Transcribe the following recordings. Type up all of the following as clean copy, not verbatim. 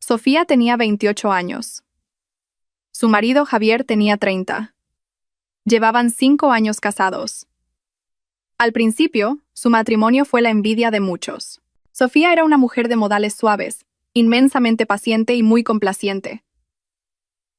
Sofía tenía 28 años. Su marido Javier tenía 30. Llevaban 5 años casados. Al principio, su matrimonio fue la envidia de muchos. Sofía era una mujer de modales suaves, inmensamente paciente y muy complaciente.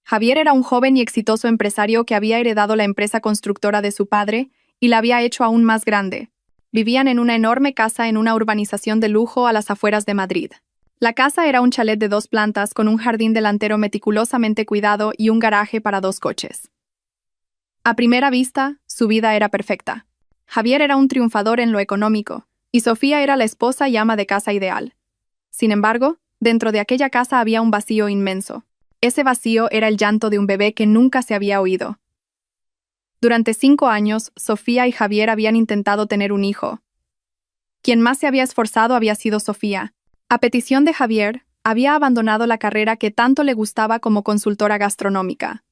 Javier era un joven y exitoso empresario que había heredado la empresa constructora de su padre y la había hecho aún más grande. Vivían en una enorme casa en una urbanización de lujo a las afueras de Madrid. La casa era un chalet de 2 plantas con un jardín delantero meticulosamente cuidado y un garaje para 2 coches. A primera vista, su vida era perfecta. Javier era un triunfador en lo económico, y Sofía era la esposa y ama de casa ideal. Sin embargo, dentro de aquella casa había un vacío inmenso. Ese vacío era el llanto de un bebé que nunca se había oído. Durante 5 años, Sofía y Javier habían intentado tener un hijo. Quien más se había esforzado había sido Sofía. A petición de Javier, había abandonado la carrera que tanto le gustaba como consultora gastronómica.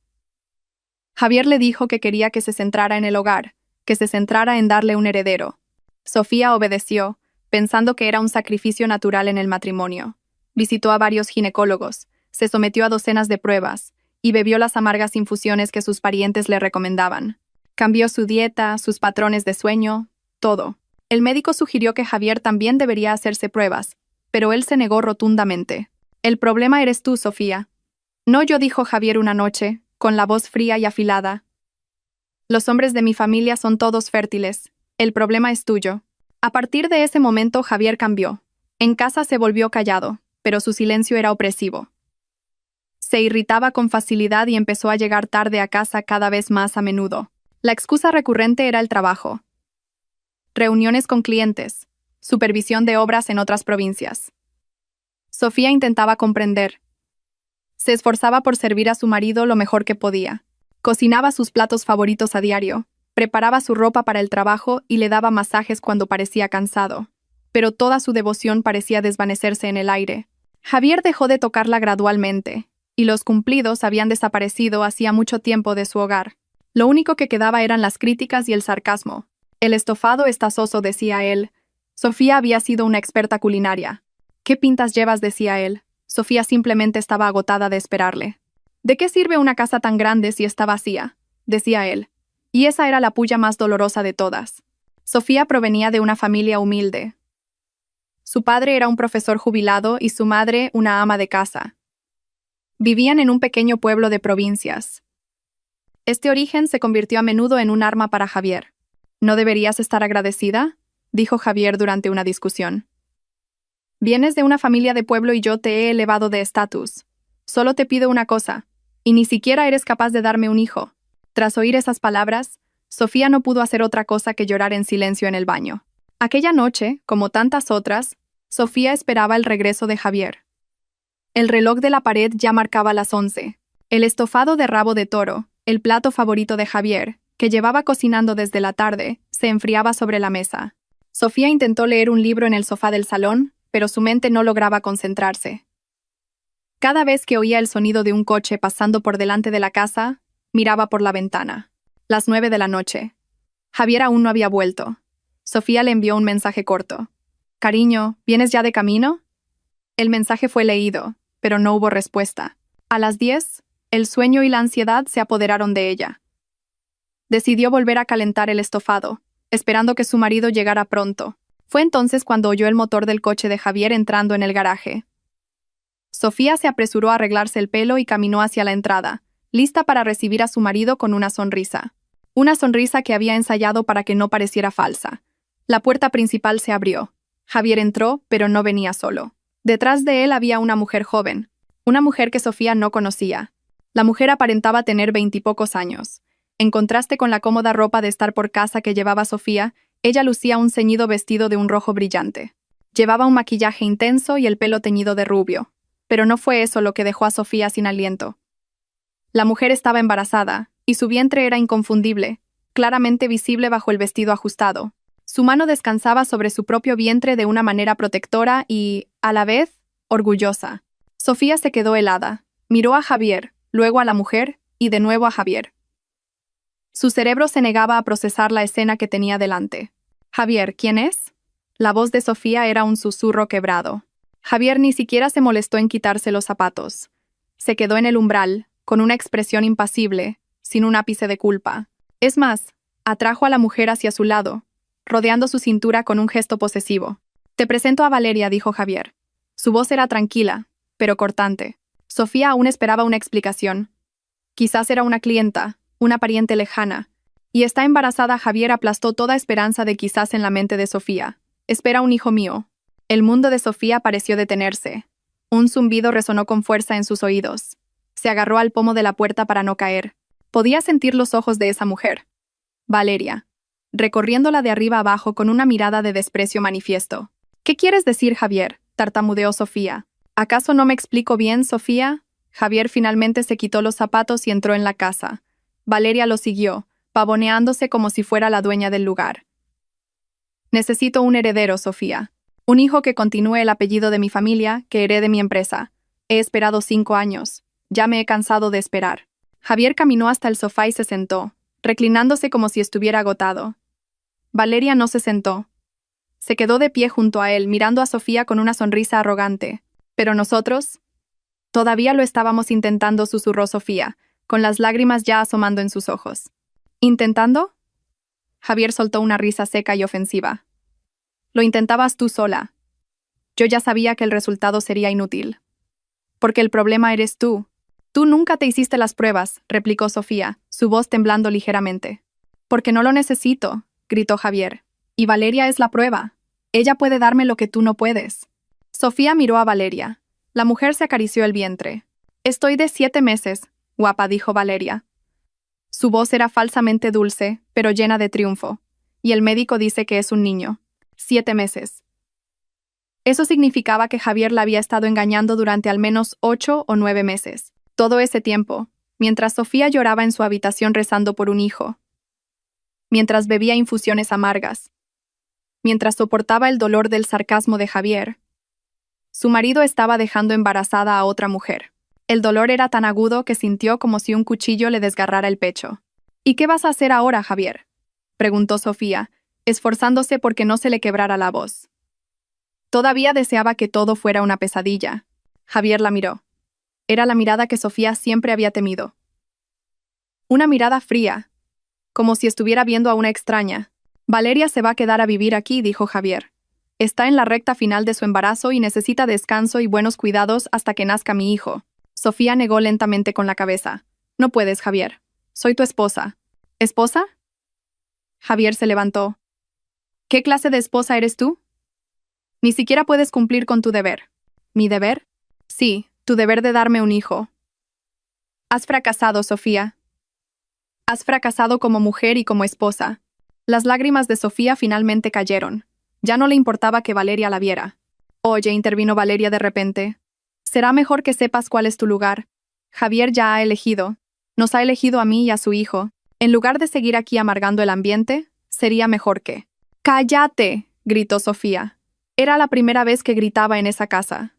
Javier le dijo que quería que se centrara en el hogar, que se centrara en darle un heredero. Sofía obedeció, pensando que era un sacrificio natural en el matrimonio. Visitó a varios ginecólogos, se sometió a docenas de pruebas, y bebió las amargas infusiones que sus parientes le recomendaban. Cambió su dieta, sus patrones de sueño, todo. El médico sugirió que Javier también debería hacerse pruebas, pero él se negó rotundamente. «El problema eres tú, Sofía». «No yo», dijo Javier una noche, con la voz fría y afilada. «Los hombres de mi familia son todos fértiles. El problema es tuyo». A partir de ese momento Javier cambió. En casa se volvió callado, pero su silencio era opresivo. Se irritaba con facilidad y empezó a llegar tarde a casa cada vez más a menudo. La excusa recurrente era el trabajo. Reuniones con clientes, supervisión de obras en otras provincias. Sofía intentaba comprender. Se esforzaba por servir a su marido lo mejor que podía. Cocinaba sus platos favoritos a diario, preparaba su ropa para el trabajo y le daba masajes cuando parecía cansado. Pero toda su devoción parecía desvanecerse en el aire. Javier dejó de tocarla gradualmente, y los cumplidos habían desaparecido hacía mucho tiempo de su hogar. Lo único que quedaba eran las críticas y el sarcasmo. «El estofado está soso», decía él. Sofía había sido una experta culinaria. «¿Qué pintas llevas?», decía él. Sofía simplemente estaba agotada de esperarle. «¿De qué sirve una casa tan grande si está vacía?», decía él. Y esa era la pulla más dolorosa de todas. Sofía provenía de una familia humilde. Su padre era un profesor jubilado y su madre una ama de casa. Vivían en un pequeño pueblo de provincias. Este origen se convirtió a menudo en un arma para Javier. «¿No deberías estar agradecida?», dijo Javier durante una discusión. «Vienes de una familia de pueblo y yo te he elevado de estatus. Solo te pido una cosa, y ni siquiera eres capaz de darme un hijo». Tras oír esas palabras, Sofía no pudo hacer otra cosa que llorar en silencio en el baño. Aquella noche, como tantas otras, Sofía esperaba el regreso de Javier. El reloj de la pared ya marcaba las 11. El estofado de rabo de toro, el plato favorito de Javier, que llevaba cocinando desde la tarde, se enfriaba sobre la mesa. Sofía intentó leer un libro en el sofá del salón, pero su mente no lograba concentrarse. Cada vez que oía el sonido de un coche pasando por delante de la casa, miraba por la ventana. Las 9 de la noche. Javier aún no había vuelto. Sofía le envió un mensaje corto. «Cariño, ¿vienes ya de camino?». El mensaje fue leído, pero no hubo respuesta. A las 10, el sueño y la ansiedad se apoderaron de ella. Decidió volver a calentar el estofado, esperando que su marido llegara pronto. Fue entonces cuando oyó el motor del coche de Javier entrando en el garaje. Sofía se apresuró a arreglarse el pelo y caminó hacia la entrada, lista para recibir a su marido con una sonrisa. Una sonrisa que había ensayado para que no pareciera falsa. La puerta principal se abrió. Javier entró, pero no venía solo. Detrás de él había una mujer joven, una mujer que Sofía no conocía. La mujer aparentaba tener 20 y pocos años. En contraste con la cómoda ropa de estar por casa que llevaba Sofía, ella lucía un ceñido vestido de un rojo brillante. Llevaba un maquillaje intenso y el pelo teñido de rubio. Pero no fue eso lo que dejó a Sofía sin aliento. La mujer estaba embarazada, y su vientre era inconfundible, claramente visible bajo el vestido ajustado. Su mano descansaba sobre su propio vientre de una manera protectora y, a la vez, orgullosa. Sofía se quedó helada. Miró a Javier, luego a la mujer, y de nuevo a Javier. Su cerebro se negaba a procesar la escena que tenía delante. «Javier, ¿quién es?». La voz de Sofía era un susurro quebrado. Javier ni siquiera se molestó en quitarse los zapatos. Se quedó en el umbral, con una expresión impasible, sin un ápice de culpa. Es más, atrajo a la mujer hacia su lado, rodeando su cintura con un gesto posesivo. «Te presento a Valeria», dijo Javier. Su voz era tranquila, pero cortante. Sofía aún esperaba una explicación. Quizás era una clienta, una pariente lejana. Y está embarazada. Javier aplastó toda esperanza de quizás en la mente de Sofía. «Espera un hijo mío». El mundo de Sofía pareció detenerse. Un zumbido resonó con fuerza en sus oídos. Se agarró al pomo de la puerta para no caer. Podía sentir los ojos de esa mujer. Valeria. Recorriéndola de arriba abajo con una mirada de desprecio manifiesto. «¿Qué quieres decir, Javier?», tartamudeó Sofía. «¿Acaso no me explico bien, Sofía?» Javier finalmente se quitó los zapatos y entró en la casa. Valeria lo siguió, pavoneándose como si fuera la dueña del lugar. «Necesito un heredero, Sofía. Un hijo que continúe el apellido de mi familia, que herede mi empresa. He esperado 5 años. Ya me he cansado de esperar». Javier caminó hasta el sofá y se sentó, reclinándose como si estuviera agotado. Valeria no se sentó. Se quedó de pie junto a él, mirando a Sofía con una sonrisa arrogante. «¿Pero nosotros?» «Todavía lo estábamos intentando», susurró Sofía, con las lágrimas ya asomando en sus ojos. «¿Intentando?» Javier soltó una risa seca y ofensiva. «Lo intentabas tú sola. Yo ya sabía que el resultado sería inútil. Porque el problema eres tú. Tú nunca te hiciste las pruebas», replicó Sofía, su voz temblando ligeramente. «Porque no lo necesito», gritó Javier. «Y Valeria es la prueba. Ella puede darme lo que tú no puedes». Sofía miró a Valeria. La mujer se acarició el vientre. «Estoy de 7 meses, guapa», dijo Valeria. Su voz era falsamente dulce, pero llena de triunfo. «Y el médico dice que es un niño». 7 meses. Eso significaba que Javier la había estado engañando durante al menos 8 o 9 meses. Todo ese tiempo, mientras Sofía lloraba en su habitación rezando por un hijo. Mientras bebía infusiones amargas. Mientras soportaba el dolor del sarcasmo de Javier. Su marido estaba dejando embarazada a otra mujer. El dolor era tan agudo que sintió como si un cuchillo le desgarrara el pecho. «¿Y qué vas a hacer ahora, Javier?», preguntó Sofía, esforzándose porque no se le quebrara la voz. Todavía deseaba que todo fuera una pesadilla. Javier la miró. Era la mirada que Sofía siempre había temido. Una mirada fría, como si estuviera viendo a una extraña. «Valeria se va a quedar a vivir aquí», dijo Javier. «Está en la recta final de su embarazo y necesita descanso y buenos cuidados hasta que nazca mi hijo». Sofía negó lentamente con la cabeza. «No puedes, Javier. Soy tu esposa». «¿Esposa?» Javier se levantó. «¿Qué clase de esposa eres tú? Ni siquiera puedes cumplir con tu deber». «¿Mi deber?» «Sí, tu deber de darme un hijo». «Has fracasado, Sofía. Has fracasado como mujer y como esposa». Las lágrimas de Sofía finalmente cayeron. Ya no le importaba que Valeria la viera. «Oye», intervino Valeria de repente. «Será mejor que sepas cuál es tu lugar. Javier ya ha elegido. Nos ha elegido a mí y a su hijo. En lugar de seguir aquí amargando el ambiente, sería mejor que...» «¡Cállate!», gritó Sofía. Era la primera vez que gritaba en esa casa.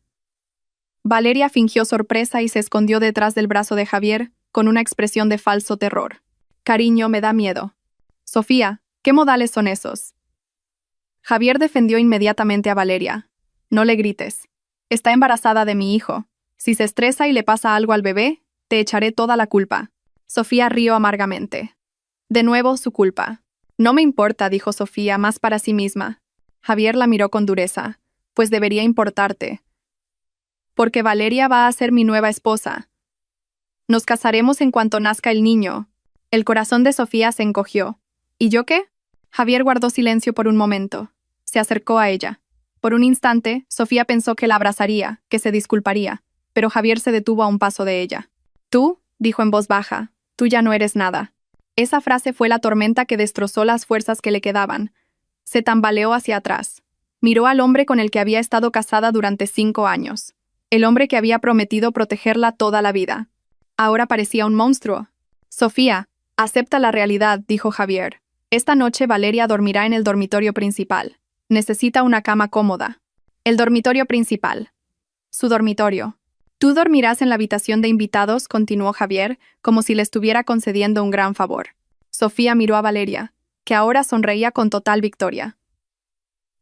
Valeria fingió sorpresa y se escondió detrás del brazo de Javier, con una expresión de falso terror. «Cariño, me da miedo». «Sofía, ¿qué modales son esos?». Javier defendió inmediatamente a Valeria. «No le grites. Está embarazada de mi hijo. Si se estresa y le pasa algo al bebé, te echaré toda la culpa». Sofía rió amargamente. «De nuevo su culpa». «No me importa», dijo Sofía, más para sí misma. Javier la miró con dureza. «Pues debería importarte. Porque Valeria va a ser mi nueva esposa. Nos casaremos en cuanto nazca el niño». El corazón de Sofía se encogió. «¿Y yo qué?». Javier guardó silencio por un momento. Se acercó a ella. Por un instante, Sofía pensó que la abrazaría, que se disculparía, pero Javier se detuvo a un paso de ella. «Tú», dijo en voz baja, «tú ya no eres nada». Esa frase fue la tormenta que destrozó las fuerzas que le quedaban. Se tambaleó hacia atrás. Miró al hombre con el que había estado casada durante 5 años. El hombre que había prometido protegerla toda la vida. Ahora parecía un monstruo. «Sofía, acepta la realidad», dijo Javier. «Esta noche Valeria dormirá en el dormitorio principal. Necesita una cama cómoda». «El dormitorio principal». «Su dormitorio». «Tú dormirás en la habitación de invitados», continuó Javier, como si le estuviera concediendo un gran favor. Sofía miró a Valeria, que ahora sonreía con total victoria.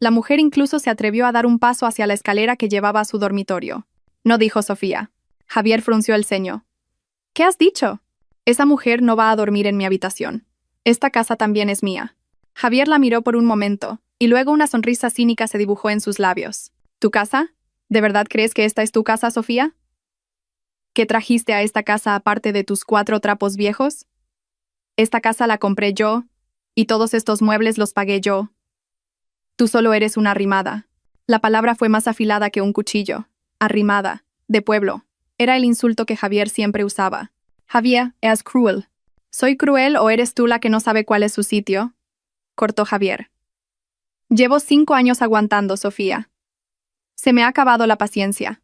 La mujer incluso se atrevió a dar un paso hacia la escalera que llevaba a su dormitorio. No, dijo Sofía. Javier frunció el ceño. ¿Qué has dicho? Esa mujer no va a dormir en mi habitación. Esta casa también es mía. Javier la miró por un momento, y luego una sonrisa cínica se dibujó en sus labios. ¿Tu casa? ¿De verdad crees que esta es tu casa, Sofía? ¿Qué trajiste a esta casa aparte de tus 4 trapos viejos? Esta casa la compré yo, y todos estos muebles los pagué yo. Tú solo eres una arrimada. La palabra fue más afilada que un cuchillo. Arrimada, de pueblo. Era el insulto que Javier siempre usaba. Javier, es cruel. ¿Soy cruel o eres tú la que no sabe cuál es su sitio? Cortó Javier. Llevo 5 años aguantando, Sofía. Se me ha acabado la paciencia.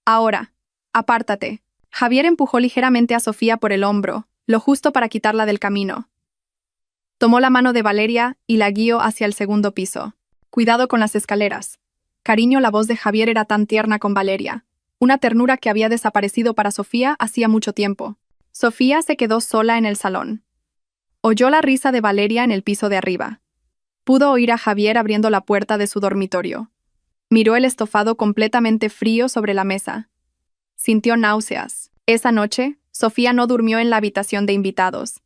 Ahora, apártate. Javier empujó ligeramente a Sofía por el hombro, lo justo para quitarla del camino. Tomó la mano de Valeria y la guió hacia el segundo piso. Cuidado con las escaleras. Cariño, la voz de Javier era tan tierna con Valeria. Una ternura que había desaparecido para Sofía hacía mucho tiempo. Sofía se quedó sola en el salón. Oyó la risa de Valeria en el piso de arriba. Pudo oír a Javier abriendo la puerta de su dormitorio. Miró el estofado completamente frío sobre la mesa. Sintió náuseas. Esa noche, Sofía no durmió en la habitación de invitados.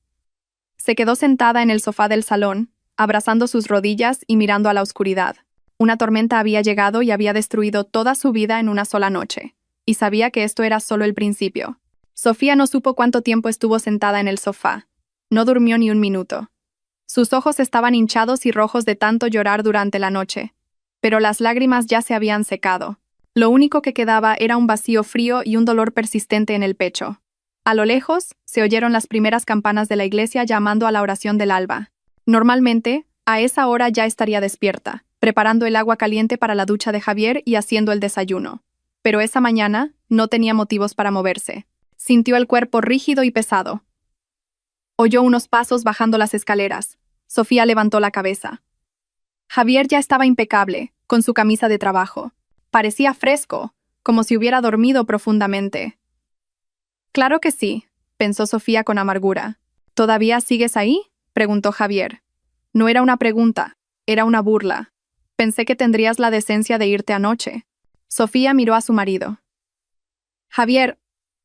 Se quedó sentada en el sofá del salón, abrazando sus rodillas y mirando a la oscuridad. Una tormenta había llegado y había destruido toda su vida en una sola noche, y sabía que esto era solo el principio. Sofía no supo cuánto tiempo estuvo sentada en el sofá. No durmió ni un minuto. Sus ojos estaban hinchados y rojos de tanto llorar durante la noche, pero las lágrimas ya se habían secado. Lo único que quedaba era un vacío frío y un dolor persistente en el pecho. A lo lejos, se oyeron las primeras campanas de la iglesia llamando a la oración del alba. Normalmente, a esa hora ya estaría despierta, preparando el agua caliente para la ducha de Javier y haciendo el desayuno. Pero esa mañana no tenía motivos para moverse. Sintió el cuerpo rígido y pesado. Oyó unos pasos bajando las escaleras. Sofía levantó la cabeza. Javier ya estaba impecable, con su camisa de trabajo. Parecía fresco, como si hubiera dormido profundamente. Claro que sí, pensó Sofía con amargura. ¿Todavía sigues ahí?, preguntó Javier. No era una pregunta, era una burla. Pensé que tendrías la decencia de irte anoche. Sofía miró a su marido. Javier,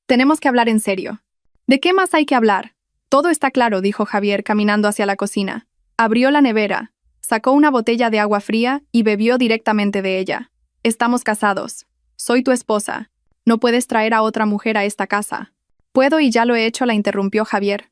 tenemos que hablar en serio. ¿De qué más hay que hablar? Todo está claro, dijo Javier caminando hacia la cocina. Abrió la nevera, sacó una botella de agua fría y bebió directamente de ella. Estamos casados. Soy tu esposa. No puedes traer a otra mujer a esta casa. Puedo y ya lo he hecho, la interrumpió Javier.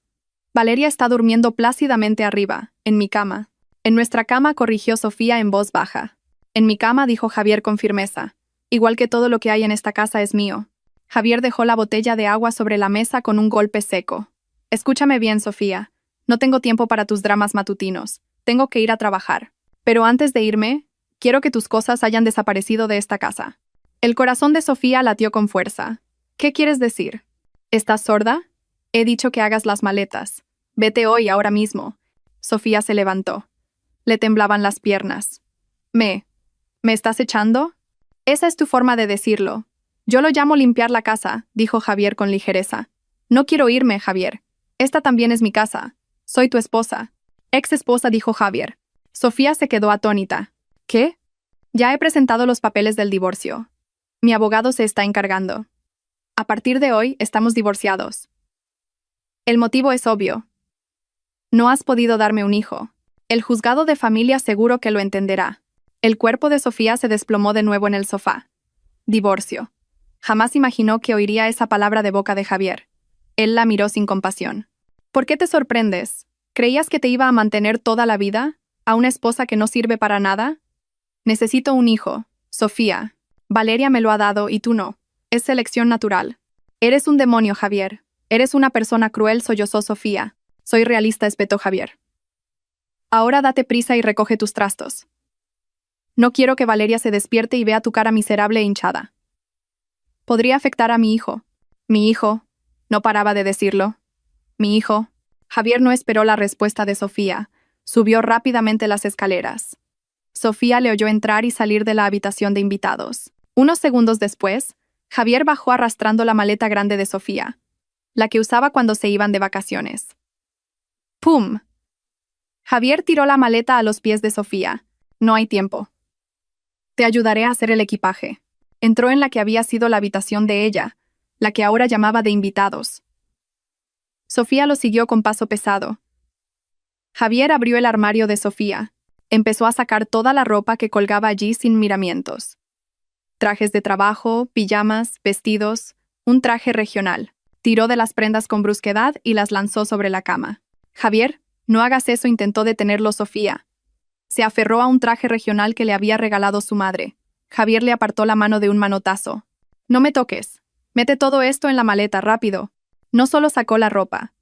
Valeria está durmiendo plácidamente arriba, en mi cama. En nuestra cama, corrigió Sofía en voz baja. En mi cama, dijo Javier con firmeza. Igual que todo lo que hay en esta casa es mío. Javier dejó la botella de agua sobre la mesa con un golpe seco. Escúchame bien, Sofía. No tengo tiempo para tus dramas matutinos. Tengo que ir a trabajar. Pero antes de irme, quiero que tus cosas hayan desaparecido de esta casa. El corazón de Sofía latió con fuerza. ¿Qué quieres decir? ¿Estás sorda? He dicho que hagas las maletas. Vete hoy, ahora mismo. Sofía se levantó. Le temblaban las piernas. ¿Me estás echando? Esa es tu forma de decirlo. Yo lo llamo limpiar la casa, dijo Javier con ligereza. No quiero irme, Javier. Esta también es mi casa. Soy tu esposa. Ex esposa, dijo Javier. Sofía se quedó atónita. ¿Qué? Ya he presentado los papeles del divorcio. Mi abogado se está encargando. A partir de hoy, estamos divorciados. El motivo es obvio. No has podido darme un hijo. El juzgado de familia seguro que lo entenderá. El cuerpo de Sofía se desplomó de nuevo en el sofá. Divorcio. Jamás imaginó que oiría esa palabra de boca de Javier. Él la miró sin compasión. ¿Por qué te sorprendes? ¿Creías que te iba a mantener toda la vida? ¿A una esposa que no sirve para nada? Necesito un hijo, Sofía. Valeria me lo ha dado y tú no. Es selección natural. Eres un demonio, Javier. Eres una persona cruel, sollozó Sofía. Soy realista, espetó Javier. Ahora date prisa y recoge tus trastos. No quiero que Valeria se despierte y vea tu cara miserable e hinchada. Podría afectar a mi hijo. Mi hijo. No paraba de decirlo. Mi hijo. Javier no esperó la respuesta de Sofía. Subió rápidamente las escaleras. Sofía le oyó entrar y salir de la habitación de invitados. Unos segundos después, Javier bajó arrastrando la maleta grande de Sofía, la que usaba cuando se iban de vacaciones. ¡Pum! Javier tiró la maleta a los pies de Sofía. No hay tiempo. Te ayudaré a hacer el equipaje. Entró en la que había sido la habitación de ella, la que ahora llamaba de invitados. Sofía lo siguió con paso pesado. Javier abrió el armario de Sofía. Empezó a sacar toda la ropa que colgaba allí sin miramientos. Trajes de trabajo, pijamas, vestidos, un traje regional. Tiró de las prendas con brusquedad y las lanzó sobre la cama. Javier, no hagas eso, intentó detenerlo Sofía. Se aferró a un traje regional que le había regalado su madre. Javier le apartó la mano de un manotazo. No me toques. Mete todo esto en la maleta, rápido. No solo sacó la ropa.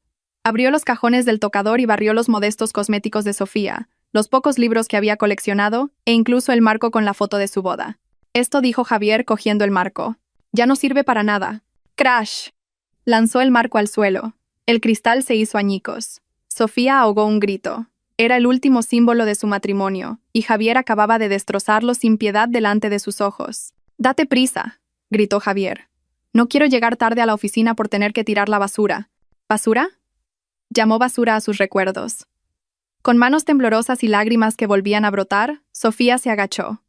Abrió los cajones del tocador y barrió los modestos cosméticos de Sofía, los pocos libros que había coleccionado, e incluso el marco con la foto de su boda. Esto dijo Javier cogiendo el marco. Ya no sirve para nada. ¡Crash! Lanzó el marco al suelo. El cristal se hizo añicos. Sofía ahogó un grito. Era el último símbolo de su matrimonio, y Javier acababa de destrozarlo sin piedad delante de sus ojos. «Date prisa», gritó Javier. «No quiero llegar tarde a la oficina por tener que tirar la basura». ¿Basura? Llamó basura a sus recuerdos. Con manos temblorosas y lágrimas que volvían a brotar, Sofía se agachó.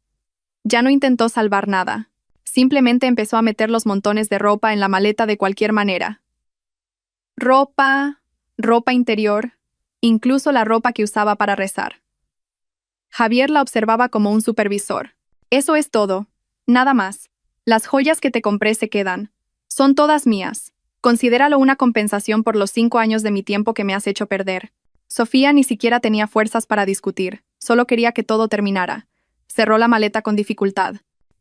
Ya no intentó salvar nada. Simplemente empezó a meter los montones de ropa en la maleta de cualquier manera. Ropa interior, incluso la ropa que usaba para rezar. Javier la observaba como un supervisor. Eso es todo. Nada más. Las joyas que te compré se quedan. Son todas mías. Considéralo una compensación por los 5 años de mi tiempo que me has hecho perder. Sofía ni siquiera tenía fuerzas para discutir. Solo quería que todo terminara. Cerró la maleta con dificultad.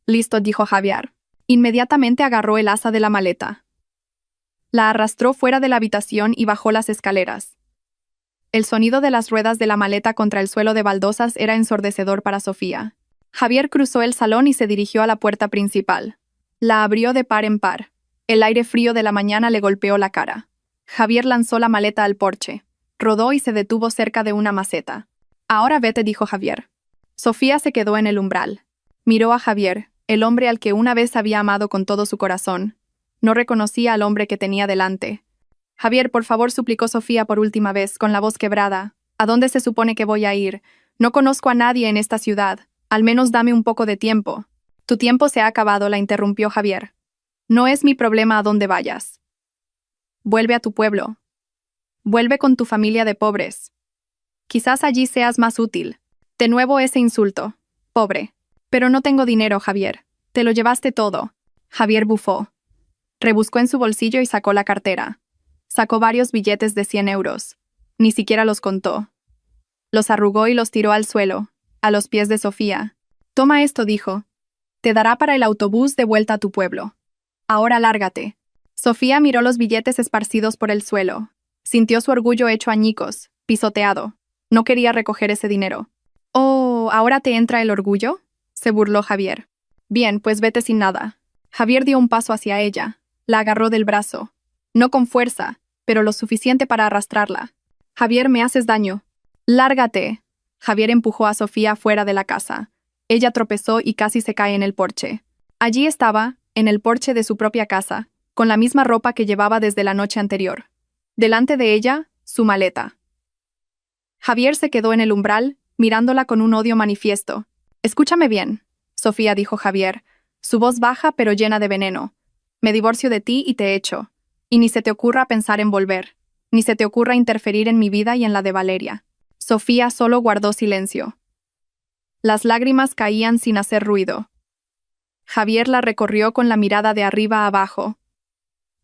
«Listo», dijo Javier. Inmediatamente agarró el asa de la maleta. La arrastró fuera de la habitación y bajó las escaleras. El sonido de las ruedas de la maleta contra el suelo de baldosas era ensordecedor para Sofía. Javier cruzó el salón y se dirigió a la puerta principal. La abrió de par en par. El aire frío de la mañana le golpeó la cara. Javier lanzó la maleta al porche. Rodó y se detuvo cerca de una maceta. «Ahora vete», dijo Javier. Sofía se quedó en el umbral. Miró a Javier, el hombre al que una vez había amado con todo su corazón. No reconocía al hombre que tenía delante. «Javier, por favor», suplicó Sofía por última vez, con la voz quebrada. «¿A dónde se supone que voy a ir? No conozco a nadie en esta ciudad. Al menos dame un poco de tiempo». «Tu tiempo se ha acabado», la interrumpió Javier. «No es mi problema a dónde vayas. Vuelve a tu pueblo. Vuelve con tu familia de pobres. Quizás allí seas más útil». De nuevo ese insulto. «Pobre». «Pero no tengo dinero, Javier. Te lo llevaste todo». Javier bufó. Rebuscó en su bolsillo y sacó la cartera. Sacó varios billetes de 100 euros. Ni siquiera los contó. Los arrugó y los tiró al suelo, a los pies de Sofía. «Toma esto», dijo. «Te dará para el autobús de vuelta a tu pueblo. Ahora lárgate». Sofía miró los billetes esparcidos por el suelo. Sintió su orgullo hecho añicos, pisoteado. No quería recoger ese dinero. «Oh, ¿ahora te entra el orgullo?», se burló Javier. «Bien, pues vete sin nada». Javier dio un paso hacia ella. La agarró del brazo. No con fuerza, pero lo suficiente para arrastrarla. «Javier, me haces daño». «Lárgate». Javier empujó a Sofía fuera de la casa. Ella tropezó y casi se cae en el porche. Allí estaba, en el porche de su propia casa, con la misma ropa que llevaba desde la noche anterior. Delante de ella, su maleta. Javier se quedó en el umbral, mirándola con un odio manifiesto. «Escúchame bien», Sofía, dijo Javier, su voz baja pero llena de veneno. «Me divorcio de ti y te echo. Y ni se te ocurra pensar en volver. Ni se te ocurra interferir en mi vida y en la de Valeria». Sofía solo guardó silencio. Las lágrimas caían sin hacer ruido. Javier la recorrió con la mirada de arriba a abajo.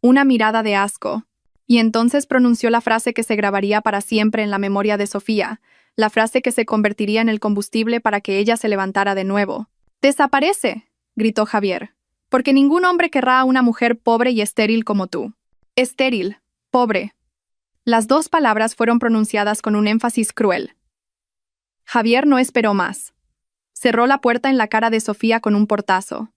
Una mirada de asco. Y entonces pronunció la frase que se grabaría para siempre en la memoria de Sofía, la frase que se convertiría en el combustible para que ella se levantara de nuevo. «¡Desaparece!», gritó Javier. «Porque ningún hombre querrá a una mujer pobre y estéril como tú». «Estéril, pobre». Las dos palabras fueron pronunciadas con un énfasis cruel. Javier no esperó más. Cerró la puerta en la cara de Sofía con un portazo.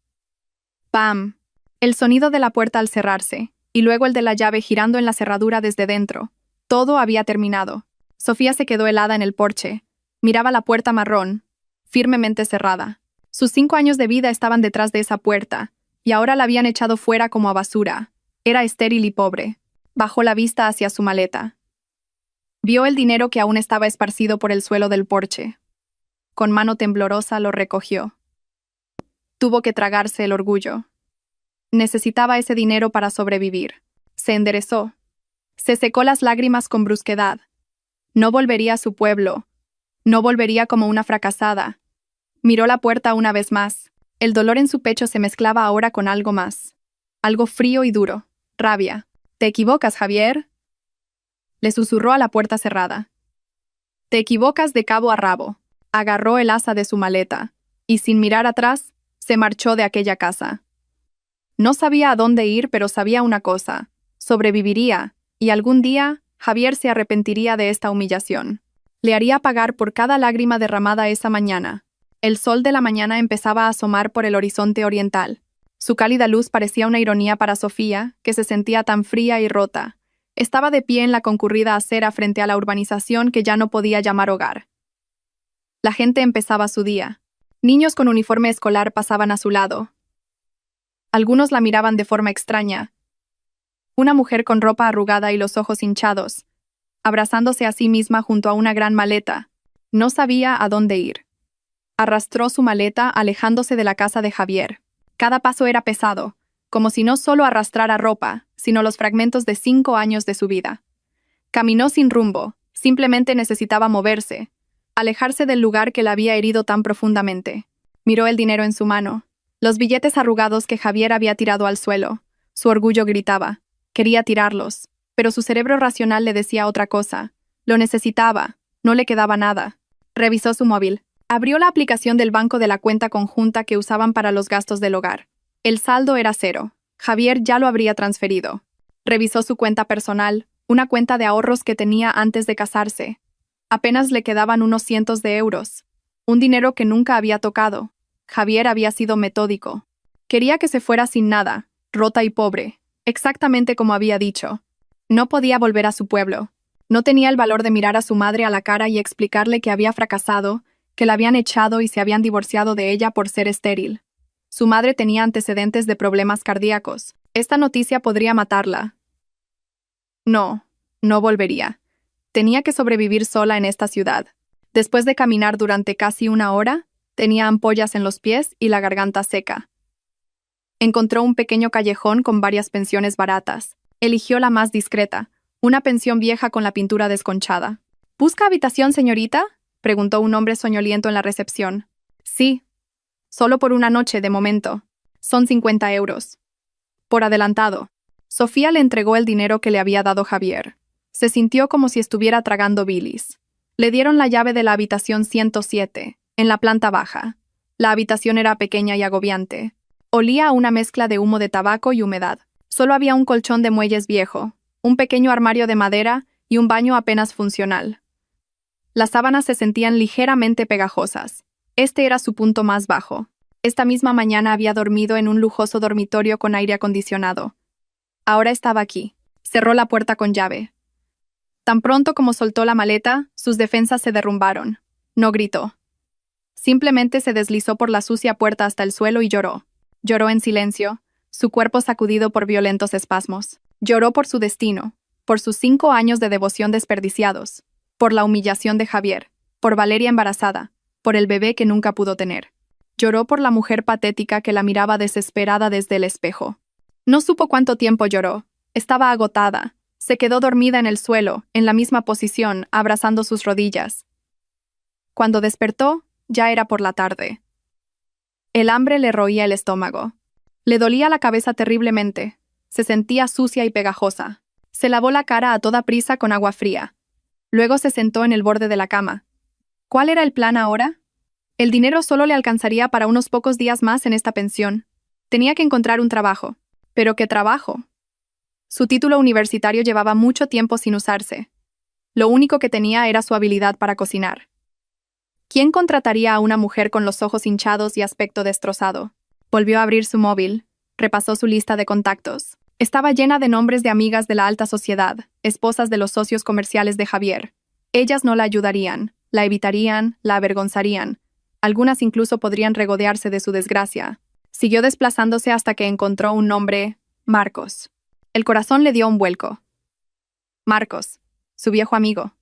¡Pam! El sonido de la puerta al cerrarse, y luego el de la llave girando en la cerradura desde dentro. Todo había terminado. Sofía se quedó helada en el porche. Miraba la puerta marrón, firmemente cerrada. Sus 5 años de vida estaban detrás de esa puerta, y ahora la habían echado fuera como a basura. Era estéril y pobre. Bajó la vista hacia su maleta. Vio el dinero que aún estaba esparcido por el suelo del porche. con mano temblorosa lo recogió. Tuvo que tragarse el orgullo. Necesitaba ese dinero para sobrevivir. Se enderezó. Se secó las lágrimas con brusquedad. No volvería a su pueblo. No volvería como una fracasada. Miró la puerta una vez más. El dolor en su pecho se mezclaba ahora con algo más. Algo frío y duro. Rabia. ¿Te equivocas, Javier? Le susurró a la puerta cerrada. Te equivocas de cabo a rabo. Agarró el asa de su maleta, y sin mirar atrás, se marchó de aquella casa. No sabía a dónde ir, pero sabía una cosa. Sobreviviría, y algún día, Javier se arrepentiría de esta humillación. Le haría pagar por cada lágrima derramada esa mañana. El sol de la mañana empezaba a asomar por el horizonte oriental. Su cálida luz parecía una ironía para Sofía, que se sentía tan fría y rota. Estaba de pie en la concurrida acera frente a la urbanización que ya no podía llamar hogar. La gente empezaba su día. Niños con uniforme escolar pasaban a su lado. Algunos la miraban de forma extraña. Una mujer con ropa arrugada y los ojos hinchados, abrazándose a sí misma junto a una gran maleta. No sabía a dónde ir. Arrastró su maleta alejándose de la casa de Javier. Cada paso era pesado, como si no solo arrastrara ropa, sino los fragmentos de 5 años de su vida. Caminó sin rumbo, simplemente necesitaba moverse, alejarse del lugar que la había herido tan profundamente. Miró el dinero en su mano, los billetes arrugados que Javier había tirado al suelo. Su orgullo gritaba. Quería tirarlos, pero su cerebro racional le decía otra cosa. Lo necesitaba, no le quedaba nada. Revisó su móvil. Abrió la aplicación del banco de la cuenta conjunta que usaban para los gastos del hogar. El saldo era 0. Javier ya lo habría transferido. Revisó su cuenta personal, una cuenta de ahorros que tenía antes de casarse. Apenas le quedaban unos cientos de euros. Un dinero que nunca había tocado. Javier había sido metódico. Quería que se fuera sin nada, rota y pobre, exactamente como había dicho. No podía volver a su pueblo. No tenía el valor de mirar a su madre a la cara y explicarle que había fracasado, que la habían echado y se habían divorciado de ella por ser estéril. Su madre tenía antecedentes de problemas cardíacos. Esta noticia podría matarla. No volvería. Tenía que sobrevivir sola en esta ciudad. Después de caminar durante casi 1 hora, tenía ampollas en los pies y la garganta seca. Encontró un pequeño callejón con varias pensiones baratas. Eligió la más discreta, una pensión vieja con la pintura desconchada. ¿Busca habitación, señorita?, preguntó un hombre soñoliento en la recepción. Sí. Solo por una noche, de momento. Son 50 euros. Por adelantado. Sofía le entregó el dinero que le había dado Javier. Se sintió como si estuviera tragando bilis. Le dieron la llave de la habitación 107, en la planta baja. La habitación era pequeña y agobiante. Olía a una mezcla de humo de tabaco y humedad. Solo había un colchón de muelles viejo, un pequeño armario de madera y un baño apenas funcional. Las sábanas se sentían ligeramente pegajosas. Este era su punto más bajo. Esta misma mañana había dormido en un lujoso dormitorio con aire acondicionado. Ahora estaba aquí. Cerró la puerta con llave. Tan pronto como soltó la maleta, sus defensas se derrumbaron. No gritó. Simplemente se deslizó por la sucia puerta hasta el suelo y lloró. Lloró en silencio, su cuerpo sacudido por violentos espasmos. Lloró por su destino, por sus 5 años de devoción desperdiciados, por la humillación de Javier, por Valeria embarazada, por el bebé que nunca pudo tener. Lloró por la mujer patética que la miraba desesperada desde el espejo. No supo cuánto tiempo lloró. Estaba agotada. Se quedó dormida en el suelo, en la misma posición, abrazando sus rodillas. Cuando despertó, ya era por la tarde. El hambre le roía el estómago. Le dolía la cabeza terriblemente. Se sentía sucia y pegajosa. Se lavó la cara a toda prisa con agua fría. Luego se sentó en el borde de la cama. ¿Cuál era el plan ahora? El dinero solo le alcanzaría para unos pocos días más en esta pensión. Tenía que encontrar un trabajo. ¿Pero qué trabajo? Su título universitario llevaba mucho tiempo sin usarse. Lo único que tenía era su habilidad para cocinar. ¿Quién contrataría a una mujer con los ojos hinchados y aspecto destrozado? Volvió a abrir su móvil. Repasó su lista de contactos. Estaba llena de nombres de amigas de la alta sociedad, esposas de los socios comerciales de Javier. Ellas no la ayudarían, la evitarían, la avergonzarían. Algunas incluso podrían regodearse de su desgracia. Siguió desplazándose hasta que encontró un nombre: Marcos. El corazón le dio un vuelco. Marcos, su viejo amigo.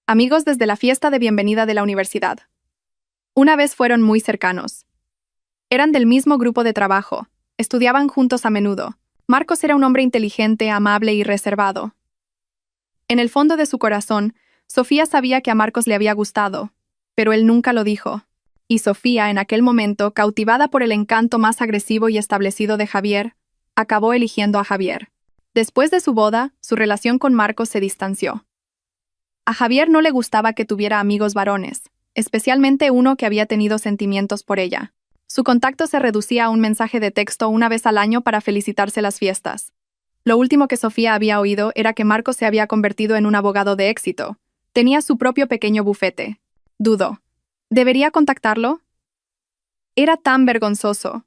Amigos desde la fiesta de bienvenida de la universidad. Una vez fueron muy cercanos. Eran del mismo grupo de trabajo, estudiaban juntos a menudo. Marcos era un hombre inteligente, amable y reservado. En el fondo de su corazón, Sofía sabía que a Marcos le había gustado, pero él nunca lo dijo. Y Sofía, en aquel momento, cautivada por el encanto más agresivo y establecido de Javier, acabó eligiendo a Javier. Después de su boda, su relación con Marcos se distanció. A Javier no le gustaba que tuviera amigos varones, especialmente uno que había tenido sentimientos por ella. Su contacto se reducía a un mensaje de texto una vez al año para felicitarse las fiestas. Lo último que Sofía había oído era que Marcos se había convertido en un abogado de éxito. Tenía su propio pequeño bufete. Dudó. ¿Debería contactarlo? Era tan vergonzoso.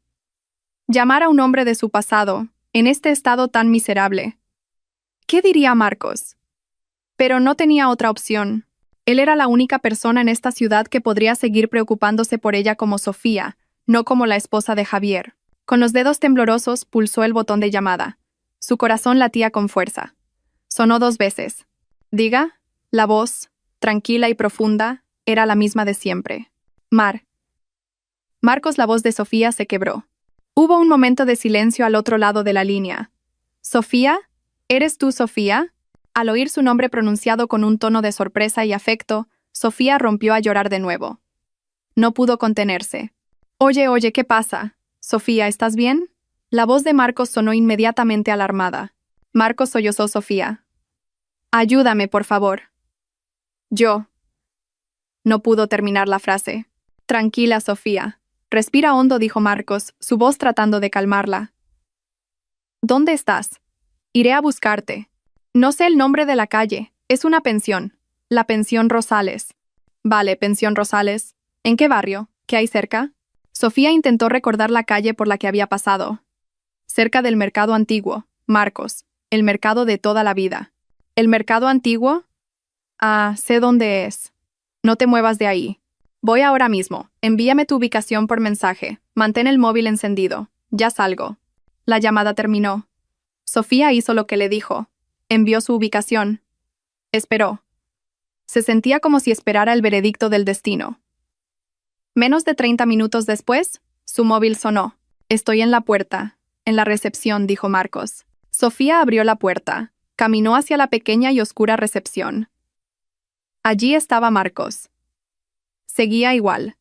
Llamar a un hombre de su pasado, en este estado tan miserable. ¿Qué diría Marcos? Pero no tenía otra opción. Él era la única persona en esta ciudad que podría seguir preocupándose por ella como Sofía, no como la esposa de Javier. Con los dedos temblorosos pulsó el botón de llamada. Su corazón latía con fuerza. Sonó 2 veces. Diga, la voz, tranquila y profunda, era la misma de siempre. Marcos, la voz de Sofía se quebró. Hubo un momento de silencio al otro lado de la línea. ¿Sofía? ¿Eres tú, Sofía? Al oír su nombre pronunciado con un tono de sorpresa y afecto, Sofía rompió a llorar de nuevo. No pudo contenerse. Oye, ¿qué pasa? Sofía, ¿estás bien? La voz de Marcos sonó inmediatamente alarmada. Marcos sollozó Sofía. Ayúdame, por favor. Yo. No pudo terminar la frase. Tranquila, Sofía. Respira hondo, dijo Marcos, su voz tratando de calmarla. ¿Dónde estás? Iré a buscarte. No sé el nombre de la calle. Es una pensión. La pensión Rosales. Vale, pensión Rosales. ¿En qué barrio? ¿Qué hay cerca? Sofía intentó recordar la calle por la que había pasado. Cerca del mercado antiguo, Marcos, el mercado de toda la vida. ¿El mercado antiguo? Ah, sé dónde es. No te muevas de ahí. Voy ahora mismo. Envíame tu ubicación por mensaje. Mantén el móvil encendido. Ya salgo. La llamada terminó. Sofía hizo lo que le dijo. Envió su ubicación. Esperó. Se sentía como si esperara el veredicto del destino. Menos de 30 minutos después, su móvil sonó. Estoy en la puerta. En la recepción, dijo Marcos. Sofía abrió la puerta. Caminó hacia la pequeña y oscura recepción. Allí estaba Marcos. Seguía igual.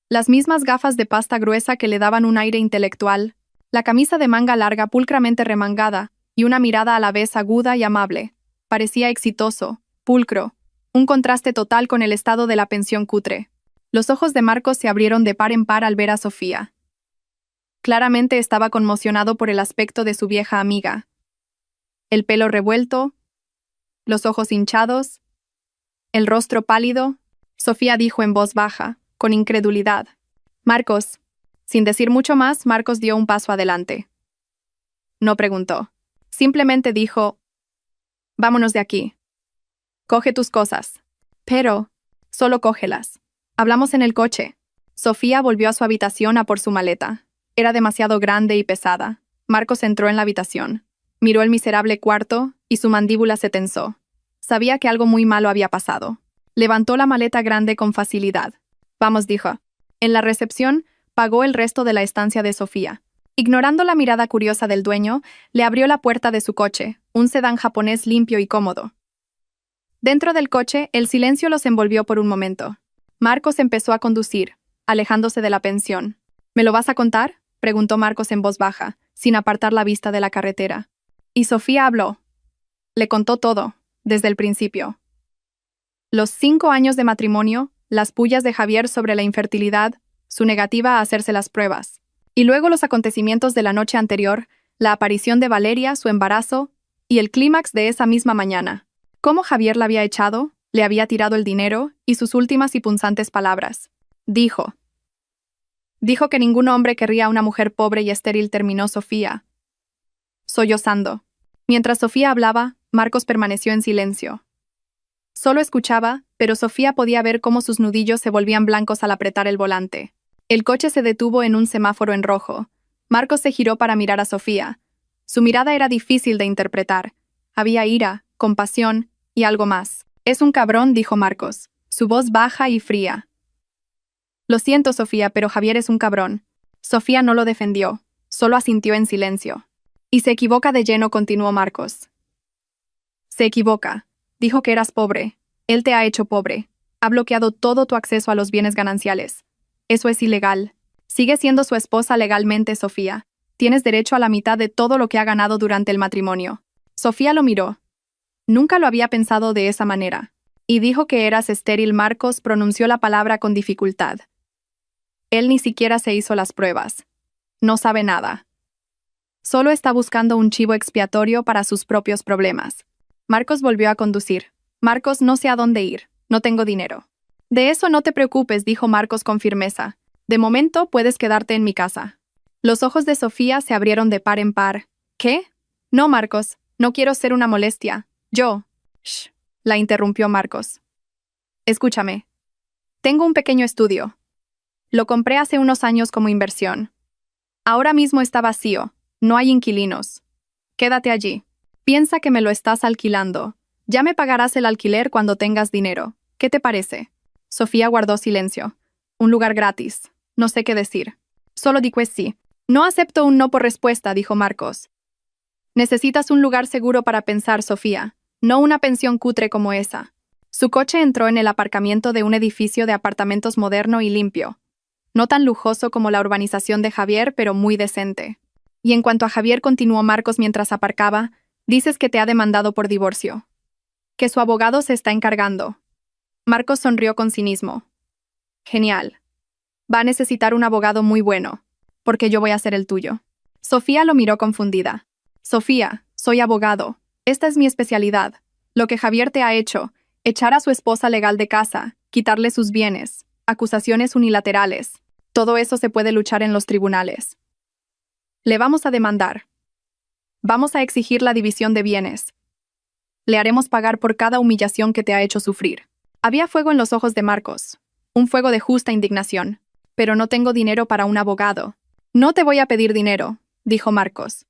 Las mismas gafas de pasta gruesa que le daban un aire intelectual, la camisa de manga larga pulcramente remangada y una mirada a la vez aguda y amable. Parecía exitoso, pulcro, un contraste total con el estado de la pensión cutre. Los ojos de Marcos se abrieron de par en par al ver a Sofía. Claramente estaba conmocionado por el aspecto de su vieja amiga. El pelo revuelto, los ojos hinchados, el rostro pálido. Sofía dijo en voz baja, con incredulidad. Marcos. Sin decir mucho más, Marcos dio un paso adelante. No preguntó. Simplemente dijo, vámonos de aquí. Coge tus cosas. Pero, solo cógelas. Hablamos en el coche. Sofía volvió a su habitación a por su maleta. Era demasiado grande y pesada. Marcos entró en la habitación. Miró el miserable cuarto y su mandíbula se tensó. Sabía que algo muy malo había pasado. Levantó la maleta grande con facilidad. Vamos, dijo. En la recepción, pagó el resto de la estancia de Sofía. Ignorando la mirada curiosa del dueño, le abrió la puerta de su coche, un sedán japonés limpio y cómodo. Dentro del coche, el silencio los envolvió por un momento. Marcos empezó a conducir, alejándose de la pensión. ¿Me lo vas a contar?, preguntó Marcos en voz baja, sin apartar la vista de la carretera. Y Sofía habló. Le contó todo, desde el principio. Los 5 años de matrimonio, las pullas de Javier sobre la infertilidad, su negativa a hacerse las pruebas. Y luego los acontecimientos de la noche anterior, la aparición de Valeria, su embarazo, y el clímax de esa misma mañana. Cómo Javier la había echado, le había tirado el dinero y sus últimas y punzantes palabras. Dijo que ningún hombre querría a una mujer pobre y estéril, terminó Sofía, sollozando. Mientras Sofía hablaba, Marcos permaneció en silencio. Solo escuchaba, pero Sofía podía ver cómo sus nudillos se volvían blancos al apretar el volante. El coche se detuvo en un semáforo en rojo. Marcos se giró para mirar a Sofía. Su mirada era difícil de interpretar. Había ira, compasión y algo más. Es un cabrón, dijo Marcos, su voz baja y fría. Lo siento, Sofía, pero Javier es un cabrón. Sofía no lo defendió, solo asintió en silencio. Y se equivoca de lleno, continuó Marcos. Se equivoca. Dijo que eras pobre. Él te ha hecho pobre. Ha bloqueado todo tu acceso a los bienes gananciales. Eso es ilegal. Sigue siendo su esposa legalmente, Sofía. Tienes derecho a la mitad de todo lo que ha ganado durante el matrimonio. Sofía lo miró. Nunca lo había pensado de esa manera. Y dijo que eras estéril. Marcos pronunció la palabra con dificultad. Él ni siquiera se hizo las pruebas. No sabe nada. Solo está buscando un chivo expiatorio para sus propios problemas. Marcos volvió a conducir. Marcos, no sé a dónde ir. No tengo dinero. De eso no te preocupes, dijo Marcos con firmeza. De momento puedes quedarte en mi casa. Los ojos de Sofía se abrieron de par en par. ¿Qué? No, Marcos. No quiero ser una molestia. Yo. Shh. La interrumpió Marcos. Escúchame. Tengo un pequeño estudio. Lo compré hace unos años como inversión. Ahora mismo está vacío. No hay inquilinos. Quédate allí. Piensa que me lo estás alquilando. Ya me pagarás el alquiler cuando tengas dinero. ¿Qué te parece? Sofía guardó silencio. Un lugar gratis. No sé qué decir. Solo di que sí. No acepto un no por respuesta, dijo Marcos. Necesitas un lugar seguro para pensar, Sofía. No una pensión cutre como esa. Su coche entró en el aparcamiento de un edificio de apartamentos moderno y limpio. No tan lujoso como la urbanización de Javier, pero muy decente. Y en cuanto a Javier, continuó Marcos mientras aparcaba, dices que te ha demandado por divorcio. Que su abogado se está encargando. Marcos sonrió con cinismo. Genial. Va a necesitar un abogado muy bueno, porque yo voy a ser el tuyo. Sofía lo miró confundida. Sofía, soy abogado. Esta es mi especialidad. Lo que Javier te ha hecho, echar a su esposa legal de casa, quitarle sus bienes, acusaciones unilaterales. Todo eso se puede luchar en los tribunales. Le vamos a demandar. Vamos a exigir la división de bienes. Le haremos pagar por cada humillación que te ha hecho sufrir. Había fuego en los ojos de Marcos. Un fuego de justa indignación. Pero no tengo dinero para un abogado. No te voy a pedir dinero, dijo Marcos.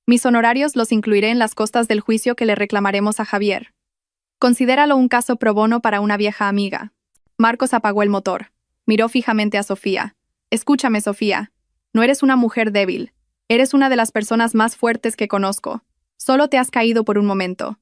Mis honorarios los incluiré en las costas del juicio que le reclamaremos a Javier. Considéralo un caso pro bono para una vieja amiga. Marcos apagó el motor. Miró fijamente a Sofía. Escúchame, Sofía. No eres una mujer débil. Eres una de las personas más fuertes que conozco. Solo te has caído por un momento.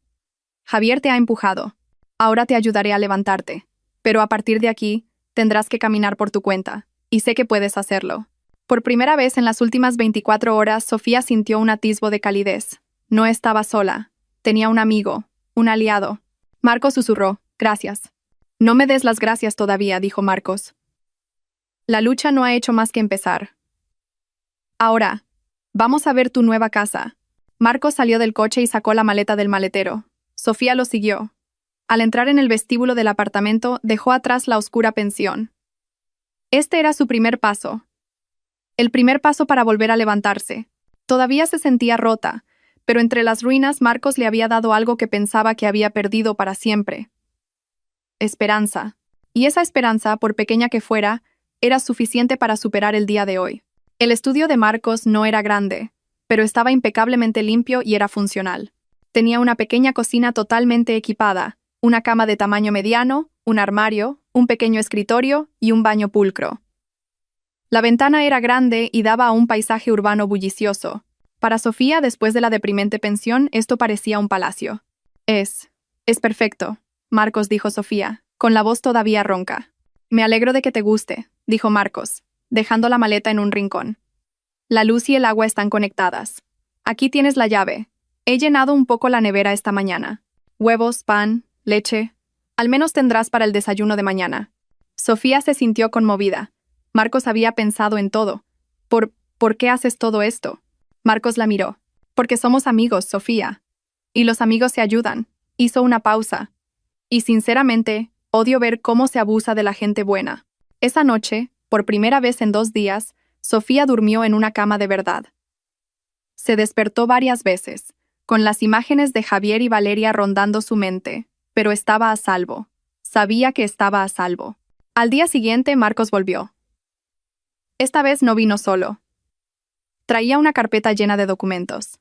Javier te ha empujado. Ahora te ayudaré a levantarte. Pero a partir de aquí, tendrás que caminar por tu cuenta. Y sé que puedes hacerlo. Por primera vez en las últimas 24 horas, Sofía sintió un atisbo de calidez. No estaba sola. Tenía un amigo, un aliado. Marcos susurró, gracias. No me des las gracias todavía, dijo Marcos. La lucha no ha hecho más que empezar. Ahora, vamos a ver tu nueva casa. Marcos salió del coche y sacó la maleta del maletero. Sofía lo siguió. Al entrar en el vestíbulo del apartamento, dejó atrás la oscura pensión. Este era su primer paso. El primer paso para volver a levantarse. Todavía se sentía rota, pero entre las ruinas Marcos le había dado algo que pensaba que había perdido para siempre. Esperanza. Y esa esperanza, por pequeña que fuera, era suficiente para superar el día de hoy. El estudio de Marcos no era grande, pero estaba impecablemente limpio y era funcional. Tenía una pequeña cocina totalmente equipada, una cama de tamaño mediano, un armario, un pequeño escritorio y un baño pulcro. La ventana era grande y daba a un paisaje urbano bullicioso. Para Sofía, después de la deprimente pensión, esto parecía un palacio. Es perfecto, Marcos, dijo Sofía, con la voz todavía ronca. Me alegro de que te guste, dijo Marcos, dejando la maleta en un rincón. La luz y el agua están conectadas. Aquí tienes la llave. He llenado un poco la nevera esta mañana. Huevos, pan, leche. Al menos tendrás para el desayuno de mañana. Sofía se sintió conmovida. Marcos había pensado en todo. ¿Por qué haces todo esto? Marcos la miró. Porque somos amigos, Sofía. Y los amigos se ayudan. Hizo una pausa. Y sinceramente, odio ver cómo se abusa de la gente buena. Esa noche, por primera vez en 2 días, Sofía durmió en una cama de verdad. Se despertó varias veces, con las imágenes de Javier y Valeria rondando su mente, pero estaba a salvo. Sabía que estaba a salvo. Al día siguiente, Marcos volvió. Esta vez no vino solo. Traía una carpeta llena de documentos.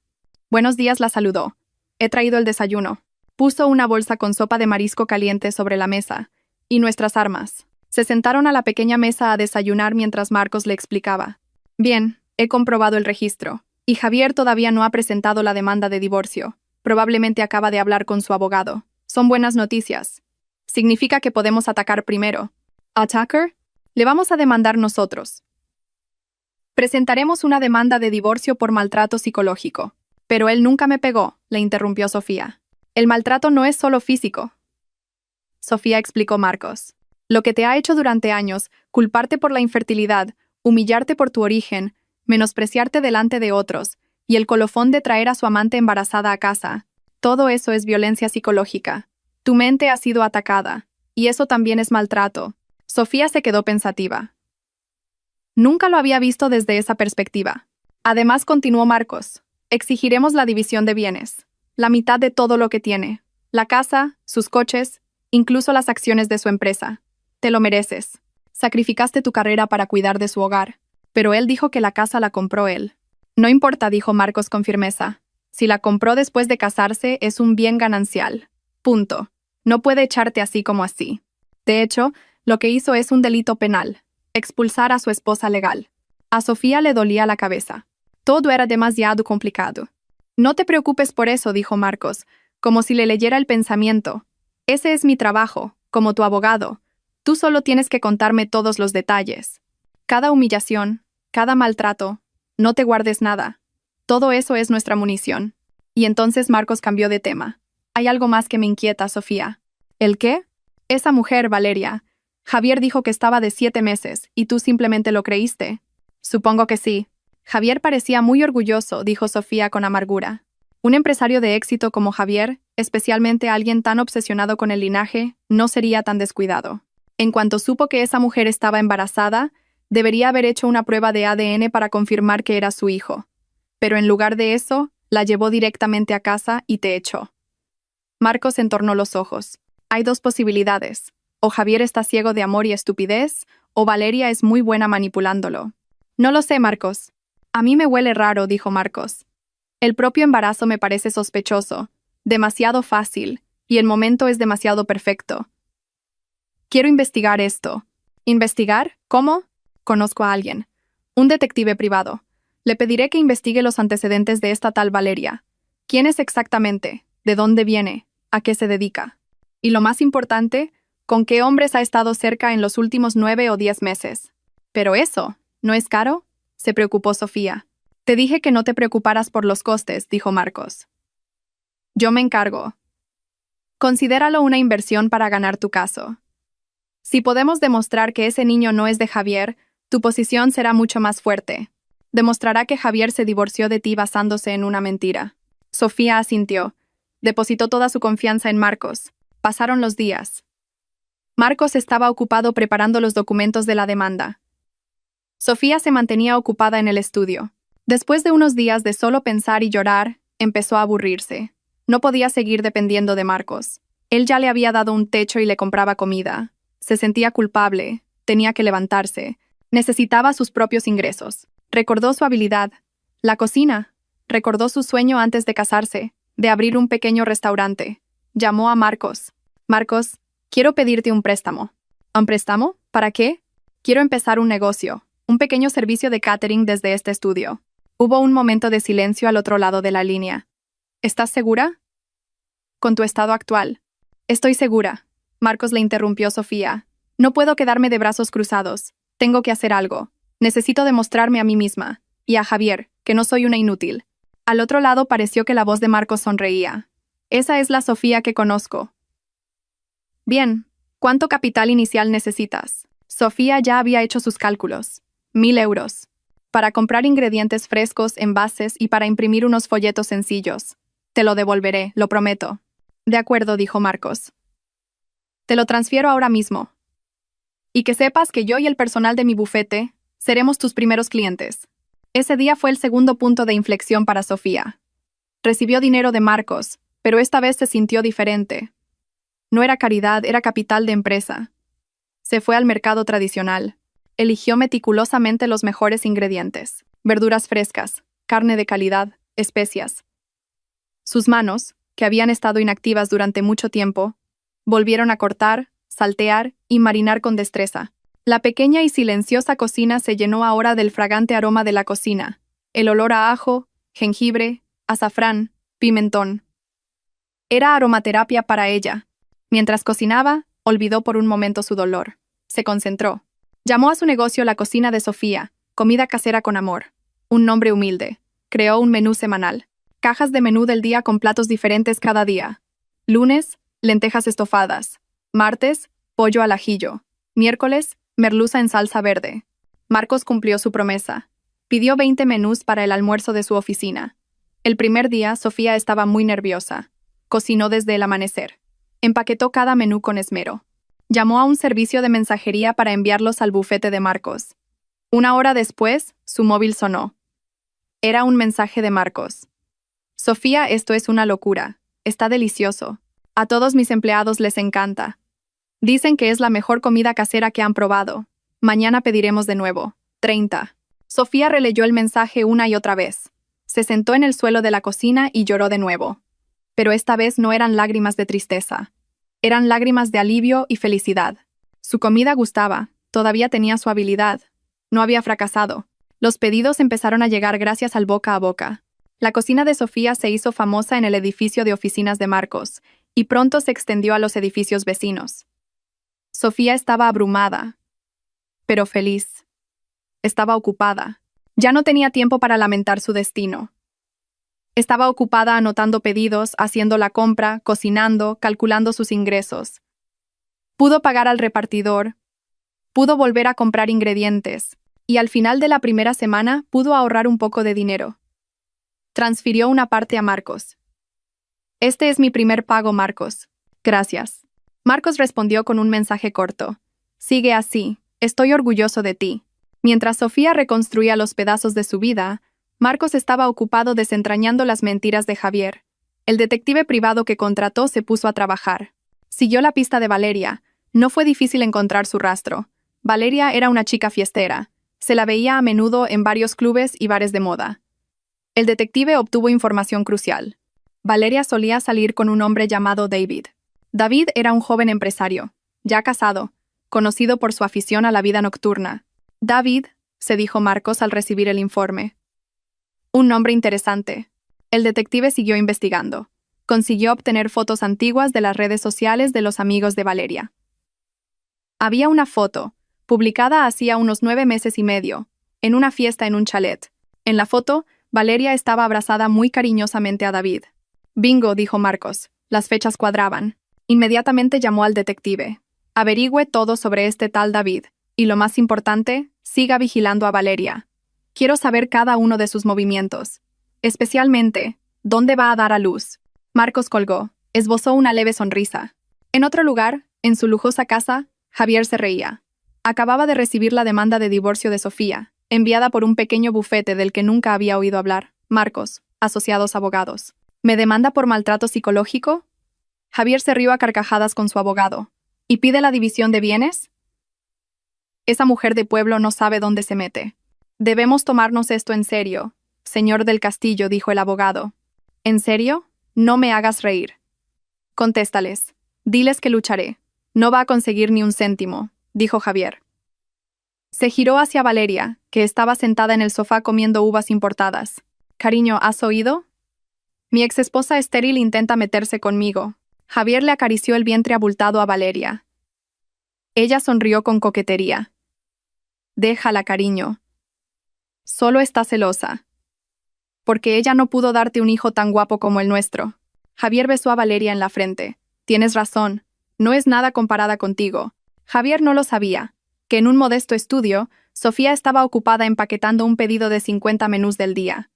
Buenos días, la saludó. He traído el desayuno. Puso una bolsa con sopa de marisco caliente sobre la mesa. Y nuestras armas. Se sentaron a la pequeña mesa a desayunar mientras Marcos le explicaba. Bien, he comprobado el registro. Y Javier todavía no ha presentado la demanda de divorcio. Probablemente acaba de hablar con su abogado. Son buenas noticias. Significa que podemos atacar primero. ¿Attacker? Le vamos a demandar nosotros. Presentaremos una demanda de divorcio por maltrato psicológico. Pero él nunca me pegó, le interrumpió Sofía. El maltrato no es solo físico. Sofía explicó Marcos. Lo que te ha hecho durante años, culparte por la infertilidad, humillarte por tu origen, menospreciarte delante de otros, y el colofón de traer a su amante embarazada a casa. Todo eso es violencia psicológica. Tu mente ha sido atacada, y eso también es maltrato. Sofía se quedó pensativa. Nunca lo había visto desde esa perspectiva. Además, continuó Marcos, exigiremos la división de bienes, la mitad de todo lo que tiene, la casa, sus coches, incluso las acciones de su empresa. Te lo mereces. Sacrificaste tu carrera para cuidar de su hogar. Pero él dijo que la casa la compró él. No importa, dijo Marcos con firmeza. Si la compró después de casarse, es un bien ganancial. Punto. No puede echarte así como así. De hecho, lo que hizo es un delito penal. Expulsar a su esposa legal. A Sofía le dolía la cabeza. Todo era demasiado complicado. No te preocupes por eso, dijo Marcos, como si le leyera el pensamiento. Ese es mi trabajo, como tu abogado. Tú solo tienes que contarme todos los detalles. Cada humillación, cada maltrato, no te guardes nada. Todo eso es nuestra munición. Y entonces Marcos cambió de tema. Hay algo más que me inquieta, Sofía. ¿El qué? Esa mujer, Valeria. Javier dijo que estaba de 7 meses, y tú simplemente lo creíste. Supongo que sí. Javier parecía muy orgulloso, dijo Sofía con amargura. Un empresario de éxito como Javier, especialmente alguien tan obsesionado con el linaje, no sería tan descuidado. En cuanto supo que esa mujer estaba embarazada, debería haber hecho una prueba de ADN para confirmar que era su hijo. Pero en lugar de eso, la llevó directamente a casa y te echó. Marcos entornó los ojos. Hay 2 posibilidades. O Javier está ciego de amor y estupidez, o Valeria es muy buena manipulándolo. No lo sé, Marcos. A mí me huele raro, dijo Marcos. El propio embarazo me parece sospechoso, demasiado fácil, y el momento es demasiado perfecto. Quiero investigar esto. ¿Investigar? ¿Cómo? Conozco a alguien. Un detective privado. Le pediré que investigue los antecedentes de esta tal Valeria. ¿Quién es exactamente? ¿De dónde viene? ¿A qué se dedica? Y lo más importante, ¿con qué hombres ha estado cerca en los últimos 9 o 10 meses? ¿Pero eso? ¿No es caro? Se preocupó Sofía. Te dije que no te preocuparas por los costes, dijo Marcos. Yo me encargo. Considéralo una inversión para ganar tu caso. Si podemos demostrar que ese niño no es de Javier, tu posición será mucho más fuerte. Demostrará que Javier se divorció de ti basándose en una mentira. Sofía asintió. Depositó toda su confianza en Marcos. Pasaron los días. Marcos estaba ocupado preparando los documentos de la demanda. Sofía se mantenía ocupada en el estudio. Después de unos días de solo pensar y llorar, empezó a aburrirse. No podía seguir dependiendo de Marcos. Él ya le había dado un techo y le compraba comida. Se sentía culpable, tenía que levantarse, necesitaba sus propios ingresos. Recordó su habilidad, la cocina, recordó su sueño antes de casarse, de abrir un pequeño restaurante. Llamó a Marcos. Marcos, quiero pedirte un préstamo. ¿Un préstamo? ¿Para qué? Quiero empezar un negocio, un pequeño servicio de catering desde este estudio. Hubo un momento de silencio al otro lado de la línea. ¿Estás segura? Con tu estado actual. Estoy segura. Marcos le interrumpió Sofía. No puedo quedarme de brazos cruzados. Tengo que hacer algo. Necesito demostrarme a mí misma, y a Javier, que no soy una inútil. Al otro lado pareció que la voz de Marcos sonreía. Esa es la Sofía que conozco. Bien, ¿cuánto capital inicial necesitas? Sofía ya había hecho sus cálculos. 1.000 euros. Para comprar ingredientes frescos, envases y para imprimir unos folletos sencillos. Te lo devolveré, lo prometo. De acuerdo, dijo Marcos. Te lo transfiero ahora mismo. Y que sepas que yo y el personal de mi bufete seremos tus primeros clientes. Ese día fue el segundo punto de inflexión para Sofía. Recibió dinero de Marcos, pero esta vez se sintió diferente. No era caridad, era capital de empresa. Se fue al mercado tradicional. Eligió meticulosamente los mejores ingredientes: verduras frescas, carne de calidad, especias. Sus manos, que habían estado inactivas durante mucho tiempo, volvieron a cortar, saltear y marinar con destreza. La pequeña y silenciosa cocina se llenó ahora del fragante aroma de la cocina, el olor a ajo, jengibre, azafrán, pimentón. Era aromaterapia para ella. Mientras cocinaba, olvidó por un momento su dolor. Se concentró. Llamó a su negocio La Cocina de Sofía, comida casera con amor. Un nombre humilde. Creó un menú semanal. Cajas de menú del día con platos diferentes cada día. Lunes, lentejas estofadas. Martes, pollo al ajillo. Miércoles, merluza en salsa verde. Marcos cumplió su promesa. Pidió 20 menús para el almuerzo de su oficina. El primer día, Sofía estaba muy nerviosa. Cocinó desde el amanecer. Empaquetó cada menú con esmero. Llamó a un servicio de mensajería para enviarlos al bufete de Marcos. Una hora después, su móvil sonó. Era un mensaje de Marcos. Sofía, esto es una locura. Está delicioso. A todos mis empleados les encanta. Dicen que es la mejor comida casera que han probado. Mañana pediremos de nuevo. 30. Sofía releyó el mensaje una y otra vez. Se sentó en el suelo de la cocina y lloró de nuevo. Pero esta vez no eran lágrimas de tristeza. Eran lágrimas de alivio y felicidad. Su comida gustaba, todavía tenía su habilidad. No había fracasado. Los pedidos empezaron a llegar gracias al boca a boca. La cocina de Sofía se hizo famosa en el edificio de oficinas de Marcos, y pronto se extendió a los edificios vecinos. Sofía estaba abrumada, pero feliz. Estaba ocupada. Ya no tenía tiempo para lamentar su destino. Estaba ocupada anotando pedidos, haciendo la compra, cocinando, calculando sus ingresos. Pudo pagar al repartidor, pudo volver a comprar ingredientes, y al final de la primera semana pudo ahorrar un poco de dinero. Transfirió una parte a Marcos. Este es mi primer pago, Marcos. Gracias. Marcos respondió con un mensaje corto. Sigue así, estoy orgulloso de ti. Mientras Sofía reconstruía los pedazos de su vida, Marcos estaba ocupado desentrañando las mentiras de Javier. El detective privado que contrató se puso a trabajar. Siguió la pista de Valeria. No fue difícil encontrar su rastro. Valeria era una chica fiestera. Se la veía a menudo en varios clubes y bares de moda. El detective obtuvo información crucial. Valeria solía salir con un hombre llamado David. David era un joven empresario, ya casado, conocido por su afición a la vida nocturna. David, se dijo Marcos al recibir el informe. Un nombre interesante. El detective siguió investigando. Consiguió obtener fotos antiguas de las redes sociales de los amigos de Valeria. Había una foto, publicada hacía unos 9 meses y medio, en una fiesta en un chalet. En la foto, Valeria estaba abrazada muy cariñosamente a David. Bingo, dijo Marcos. Las fechas cuadraban. Inmediatamente llamó al detective. Averigüe todo sobre este tal David. Y lo más importante, siga vigilando a Valeria. Quiero saber cada uno de sus movimientos. Especialmente, ¿dónde va a dar a luz? Marcos colgó. Esbozó una leve sonrisa. En otro lugar, en su lujosa casa, Javier se reía. Acababa de recibir la demanda de divorcio de Sofía, enviada por un pequeño bufete del que nunca había oído hablar. Marcos, asociados abogados. ¿Me demanda por maltrato psicológico? Javier se rió a carcajadas con su abogado. ¿Y pide la división de bienes? Esa mujer de pueblo no sabe dónde se mete. Debemos tomarnos esto en serio, señor del Castillo, dijo el abogado. ¿En serio? No me hagas reír. Contéstales. Diles que lucharé. No va a conseguir ni un céntimo, dijo Javier. Se giró hacia Valeria, que estaba sentada en el sofá comiendo uvas importadas. Cariño, ¿has oído? Mi exesposa estéril intenta meterse conmigo. Javier le acarició el vientre abultado a Valeria. Ella sonrió con coquetería. Déjala, cariño. Solo está celosa. Porque ella no pudo darte un hijo tan guapo como el nuestro. Javier besó a Valeria en la frente. Tienes razón. No es nada comparada contigo. Javier no lo sabía, que en un modesto estudio, Sofía estaba ocupada empaquetando un pedido de 50 menús del día.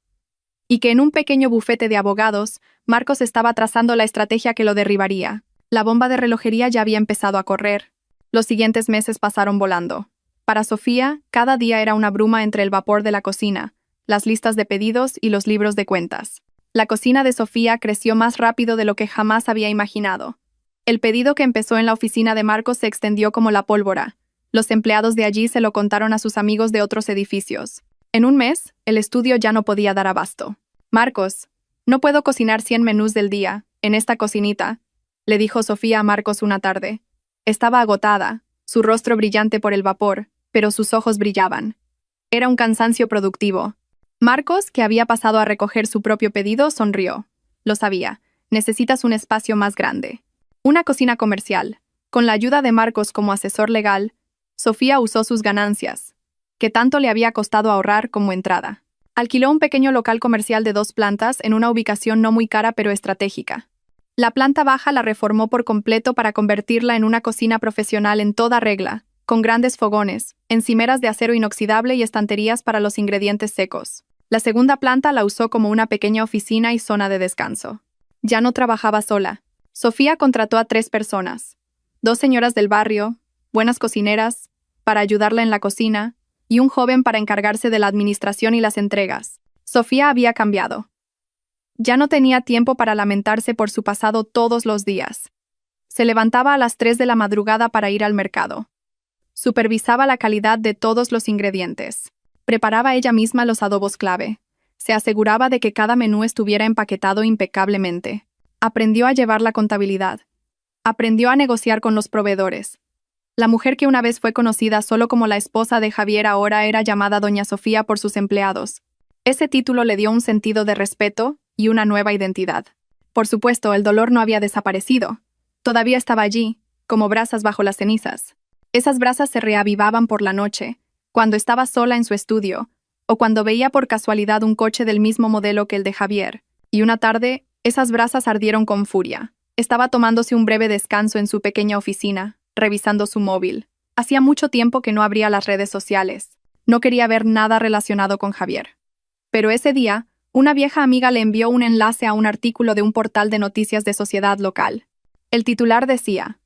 Y que en un pequeño bufete de abogados, Marcos estaba trazando la estrategia que lo derribaría. La bomba de relojería ya había empezado a correr. Los siguientes meses pasaron volando. Para Sofía, cada día era una bruma entre el vapor de la cocina, las listas de pedidos y los libros de cuentas. La cocina de Sofía creció más rápido de lo que jamás había imaginado. El pedido que empezó en la oficina de Marcos se extendió como la pólvora. Los empleados de allí se lo contaron a sus amigos de otros edificios. En un mes, el estudio ya no podía dar abasto. Marcos, no puedo cocinar 100 menús del día, en esta cocinita, le dijo Sofía a Marcos una tarde. Estaba agotada, su rostro brillante por el vapor, pero sus ojos brillaban. Era un cansancio productivo. Marcos, que había pasado a recoger su propio pedido, sonrió. Lo sabía. Necesitas un espacio más grande. Una cocina comercial. Con la ayuda de Marcos como asesor legal, Sofía usó sus ganancias, que tanto le había costado ahorrar como entrada. Alquiló un pequeño local comercial de 2 plantas en una ubicación no muy cara pero estratégica. La planta baja la reformó por completo para convertirla en una cocina profesional en toda regla, con grandes fogones, encimeras de acero inoxidable y estanterías para los ingredientes secos. La segunda planta la usó como una pequeña oficina y zona de descanso. Ya no trabajaba sola. Sofía contrató a 3 personas. 2 señoras del barrio, buenas cocineras, para ayudarla en la cocina, y un joven para encargarse de la administración y las entregas. Sofía había cambiado. Ya no tenía tiempo para lamentarse por su pasado todos los días. Se levantaba a las 3 de la madrugada para ir al mercado. Supervisaba la calidad de todos los ingredientes. Preparaba ella misma los adobos clave. Se aseguraba de que cada menú estuviera empaquetado impecablemente. Aprendió a llevar la contabilidad. Aprendió a negociar con los proveedores. La mujer que una vez fue conocida solo como la esposa de Javier ahora era llamada Doña Sofía por sus empleados. Ese título le dio un sentido de respeto y una nueva identidad. Por supuesto, el dolor no había desaparecido. Todavía estaba allí, como brasas bajo las cenizas. Esas brasas se reavivaban por la noche, cuando estaba sola en su estudio, o cuando veía por casualidad un coche del mismo modelo que el de Javier. Y una tarde, esas brasas ardieron con furia. Estaba tomándose un breve descanso en su pequeña oficina, revisando su móvil. Hacía mucho tiempo que no abría las redes sociales. No quería ver nada relacionado con Javier. Pero ese día, una vieja amiga le envió un enlace a un artículo de un portal de noticias de sociedad local. El titular decía: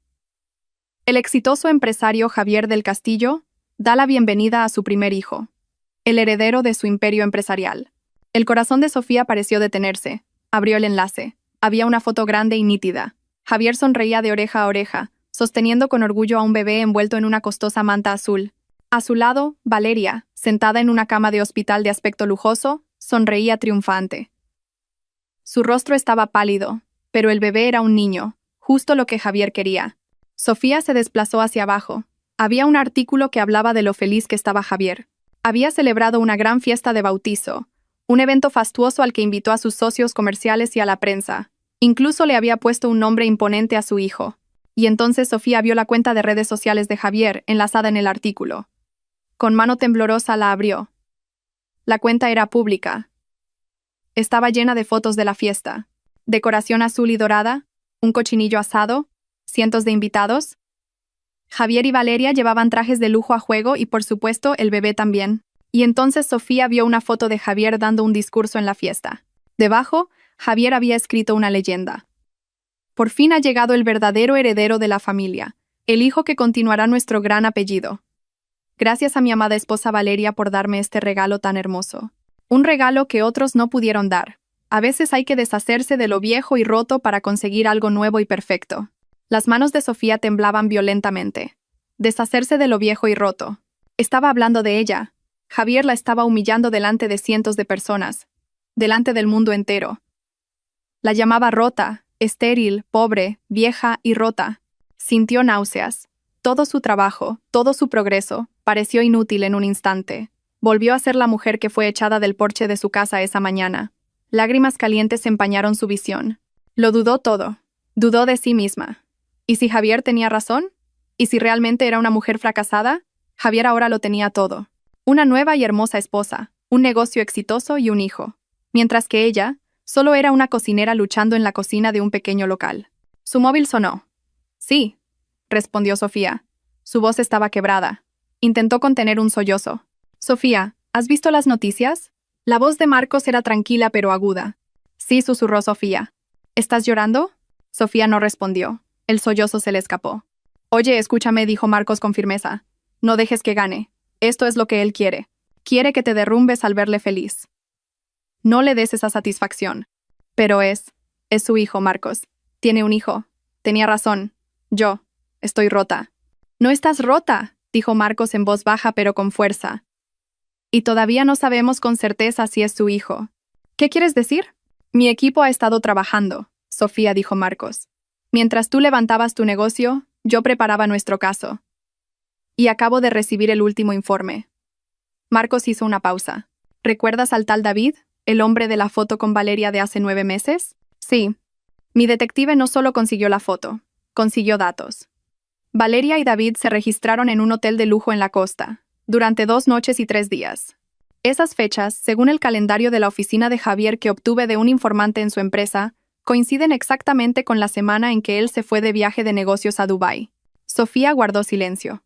el exitoso empresario Javier del Castillo da la bienvenida a su primer hijo, el heredero de su imperio empresarial. El corazón de Sofía pareció detenerse. Abrió el enlace. Había una foto grande y nítida. Javier sonreía de oreja a oreja, sosteniendo con orgullo a un bebé envuelto en una costosa manta azul. A su lado, Valeria, sentada en una cama de hospital de aspecto lujoso, sonreía triunfante. Su rostro estaba pálido, pero el bebé era un niño, justo lo que Javier quería. Sofía se desplazó hacia abajo. Había un artículo que hablaba de lo feliz que estaba Javier. Había celebrado una gran fiesta de bautizo, un evento fastuoso al que invitó a sus socios comerciales y a la prensa. Incluso le había puesto un nombre imponente a su hijo. Y entonces Sofía vio la cuenta de redes sociales de Javier enlazada en el artículo. Con mano temblorosa la abrió. La cuenta era pública. Estaba llena de fotos de la fiesta. Decoración azul y dorada, un cochinillo asado, cientos de invitados. Javier y Valeria llevaban trajes de lujo a juego y, por supuesto, el bebé también. Y entonces Sofía vio una foto de Javier dando un discurso en la fiesta. Debajo, Javier había escrito una leyenda. Por fin ha llegado el verdadero heredero de la familia, el hijo que continuará nuestro gran apellido. Gracias a mi amada esposa Valeria por darme este regalo tan hermoso. Un regalo que otros no pudieron dar. A veces hay que deshacerse de lo viejo y roto para conseguir algo nuevo y perfecto. Las manos de Sofía temblaban violentamente. Deshacerse de lo viejo y roto. Estaba hablando de ella. Javier la estaba humillando delante de cientos de personas. Delante del mundo entero. La llamaba rota, estéril, pobre, vieja y rota. Sintió náuseas. Todo su trabajo, todo su progreso, pareció inútil en un instante. Volvió a ser la mujer que fue echada del porche de su casa esa mañana. Lágrimas calientes empañaron su visión. Lo dudó todo. Dudó de sí misma. ¿Y si Javier tenía razón? ¿Y si realmente era una mujer fracasada? Javier ahora lo tenía todo. Una nueva y hermosa esposa, un negocio exitoso y un hijo. Mientras que ella, solo era una cocinera luchando en la cocina de un pequeño local. Su móvil sonó. Sí, respondió Sofía. Su voz estaba quebrada. Intentó contener un sollozo. Sofía, ¿has visto las noticias? La voz de Marcos era tranquila pero aguda. Sí, susurró Sofía. ¿Estás llorando? Sofía no respondió. El sollozo se le escapó. Oye, escúchame, dijo Marcos con firmeza. No dejes que gane. Esto es lo que él quiere. Quiere que te derrumbes al verle feliz. No le des esa satisfacción. Pero es su hijo, Marcos. Tiene un hijo. Tenía razón. Yo estoy rota. No estás rota, dijo Marcos en voz baja pero con fuerza. Y todavía no sabemos con certeza si es su hijo. ¿Qué quieres decir? Mi equipo ha estado trabajando, Sofía, dijo Marcos. Mientras tú levantabas tu negocio, Yo preparaba nuestro caso. Y acabo de recibir el último informe. Marcos hizo una pausa. ¿Recuerdas al tal David, el hombre de la foto con Valeria de hace 9 meses? Sí. Mi detective no solo consiguió la foto, consiguió datos. Valeria y David se registraron en un hotel de lujo en la costa, durante 2 noches y 3 días. Esas fechas, según el calendario de la oficina de Javier que obtuve de un informante en su empresa, coinciden exactamente con la semana en que él se fue de viaje de negocios a Dubái. Sofía guardó silencio,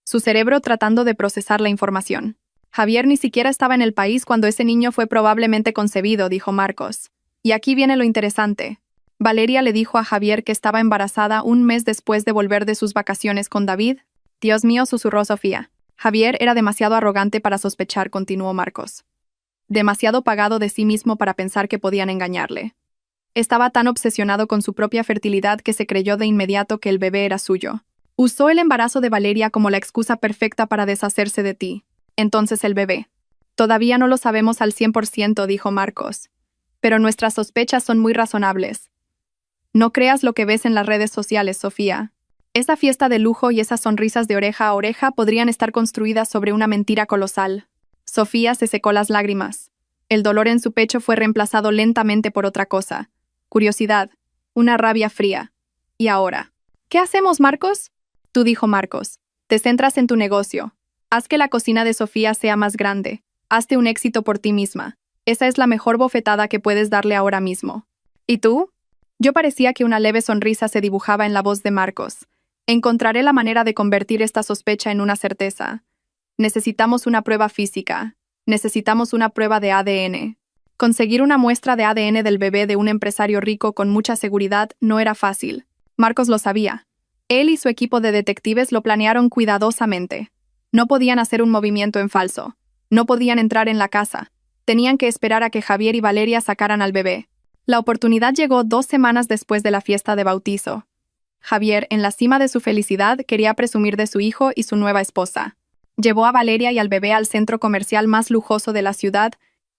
su cerebro tratando de procesar la información. Javier ni siquiera estaba en el país cuando ese niño fue probablemente concebido, dijo Marcos. Y aquí viene lo interesante. Valeria le dijo a Javier que estaba embarazada un mes después de volver de sus vacaciones con David. Dios mío, susurró Sofía. Javier era demasiado arrogante para sospechar, continuó Marcos. Demasiado pagado de sí mismo para pensar que podían engañarle. Estaba tan obsesionado con su propia fertilidad que se creyó de inmediato que el bebé era suyo. Usó el embarazo de Valeria como la excusa perfecta para deshacerse de ti. Entonces el bebé. Todavía no lo sabemos al 100%, dijo Marcos. Pero nuestras sospechas son muy razonables. No creas lo que ves en las redes sociales, Sofía. Esa fiesta de lujo y esas sonrisas de oreja a oreja podrían estar construidas sobre una mentira colosal. Sofía se secó las lágrimas. El dolor en su pecho fue reemplazado lentamente por otra cosa. Curiosidad. Una rabia fría. ¿Y ahora? ¿Qué hacemos, Marcos? Tú, dijo Marcos. Te centras en tu negocio. Haz que la cocina de Sofía sea más grande. Hazte un éxito por ti misma. Esa es la mejor bofetada que puedes darle ahora mismo. ¿Y tú? Yo parecía que una leve sonrisa se dibujaba en la voz de Marcos. Encontraré la manera de convertir esta sospecha en una certeza. Necesitamos una prueba física. Necesitamos una prueba de ADN. Conseguir una muestra de ADN del bebé de un empresario rico con mucha seguridad no era fácil. Marcos lo sabía. Él y su equipo de detectives lo planearon cuidadosamente. No podían hacer un movimiento en falso. No podían entrar en la casa. Tenían que esperar a que Javier y Valeria sacaran al bebé. La oportunidad llegó 2 semanas después de la fiesta de bautizo. Javier, en la cima de su felicidad, quería presumir de su hijo y su nueva esposa. Llevó a Valeria y al bebé al centro comercial más lujoso de la ciudad,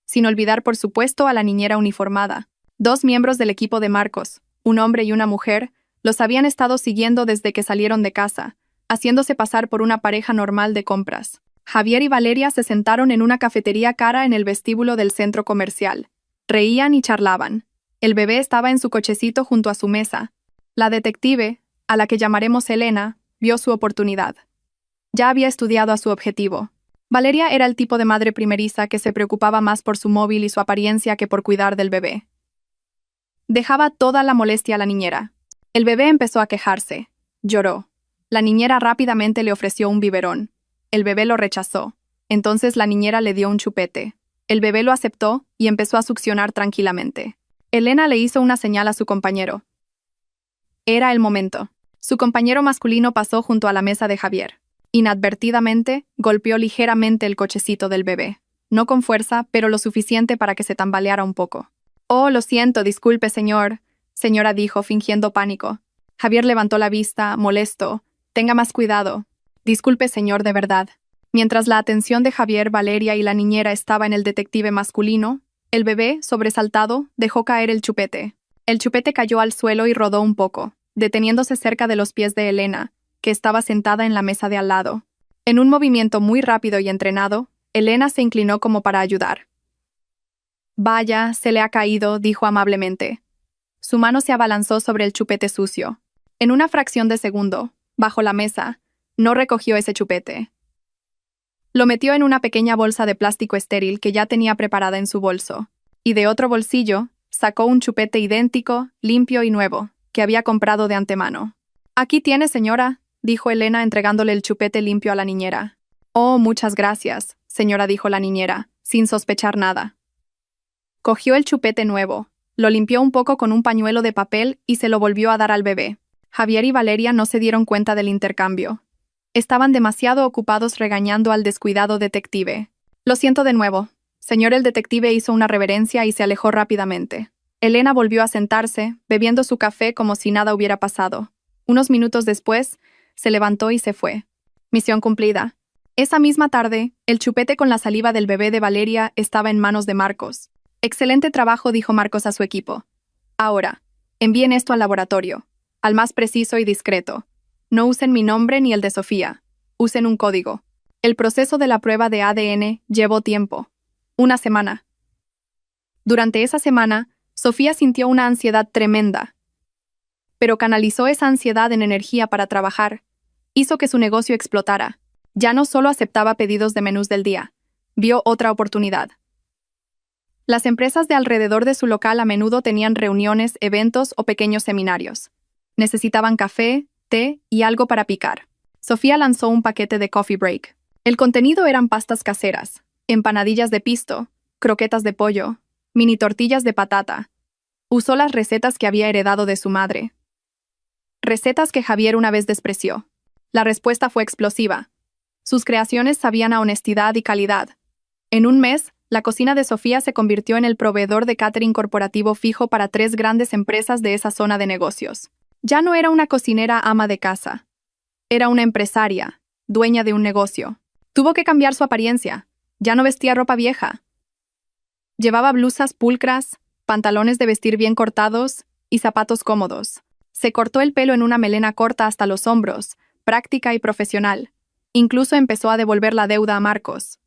sin olvidar, por supuesto, a la niñera uniformada. 2 miembros del equipo de Marcos, un hombre y una mujer, los habían estado siguiendo desde que salieron de casa, haciéndose pasar por una pareja normal de compras. Javier y Valeria se sentaron en una cafetería cara en el vestíbulo del centro comercial. Reían y charlaban. El bebé estaba en su cochecito junto a su mesa. La detective, a la que llamaremos Elena, vio su oportunidad. Ya había estudiado a su objetivo. Valeria era el tipo de madre primeriza que se preocupaba más por su móvil y su apariencia que por cuidar del bebé. Dejaba toda la molestia a la niñera. El bebé empezó a quejarse. Lloró. La niñera rápidamente le ofreció un biberón. El bebé lo rechazó. Entonces la niñera le dio un chupete. El bebé lo aceptó y empezó a succionar tranquilamente. Elena le hizo una señal a su compañero. Era el momento. Su compañero masculino pasó junto a la mesa de Javier. Inadvertidamente, golpeó ligeramente el cochecito del bebé. No con fuerza, pero lo suficiente para que se tambaleara un poco. «Oh, lo siento, disculpe, señor», señora dijo, fingiendo pánico. Javier levantó la vista, molesto. «Tenga más cuidado». «Disculpe, señor, de verdad». Mientras la atención de Javier, Valeria y la niñera estaba en el detective masculino, el bebé, sobresaltado, dejó caer el chupete. El chupete cayó al suelo y rodó un poco, deteniéndose cerca de los pies de Elena, que estaba sentada en la mesa de al lado. En un movimiento muy rápido y entrenado, Elena se inclinó como para ayudar. «Vaya, se le ha caído», dijo amablemente. Su mano se abalanzó sobre el chupete sucio. En una fracción de segundo, bajo la mesa, no recogió ese chupete. Lo metió en una pequeña bolsa de plástico estéril que ya tenía preparada en su bolso, y de otro bolsillo sacó un chupete idéntico, limpio y nuevo, que había comprado de antemano. «Aquí tiene, señora», dijo Elena entregándole el chupete limpio a la niñera. «Oh, muchas gracias», señora, dijo la niñera, sin sospechar nada. Cogió el chupete nuevo, lo limpió un poco con un pañuelo de papel y se lo volvió a dar al bebé. Javier y Valeria no se dieron cuenta del intercambio. Estaban demasiado ocupados regañando al descuidado detective. «Lo siento de nuevo». Señor, el detective hizo una reverencia y se alejó rápidamente. Elena volvió a sentarse, bebiendo su café como si nada hubiera pasado. Unos minutos después, se levantó y se fue. Misión cumplida. Esa misma tarde, el chupete con la saliva del bebé de Valeria estaba en manos de Marcos. «Excelente trabajo», dijo Marcos a su equipo. «Ahora, envíen esto al laboratorio, al más preciso y discreto. No usen mi nombre ni el de Sofía. Usen un código. El proceso de la prueba de ADN llevó tiempo. 1 semana. Durante esa semana, Sofía sintió una ansiedad tremenda, pero canalizó esa ansiedad en energía para trabajar. Hizo que su negocio explotara. Ya no solo aceptaba pedidos de menús del día, vio otra oportunidad. Las empresas de alrededor de su local a menudo tenían reuniones, eventos o pequeños seminarios. Necesitaban café, té y algo para picar. Sofía lanzó un paquete de Coffee Break. El contenido eran pastas caseras, empanadillas de pisto, croquetas de pollo, mini tortillas de patata. Usó las recetas que había heredado de su madre. Recetas que Javier una vez despreció. La respuesta fue explosiva. Sus creaciones sabían a honestidad y calidad. En un mes, la cocina de Sofía se convirtió en el proveedor de catering corporativo fijo para 3 grandes empresas de esa zona de negocios. Ya no era una cocinera ama de casa. Era una empresaria, dueña de un negocio. Tuvo que cambiar su apariencia. Ya no vestía ropa vieja. Llevaba blusas pulcras, pantalones de vestir bien cortados y zapatos cómodos. Se cortó el pelo en una melena corta hasta los hombros, práctica y profesional. Incluso empezó a devolver la deuda a Marcos.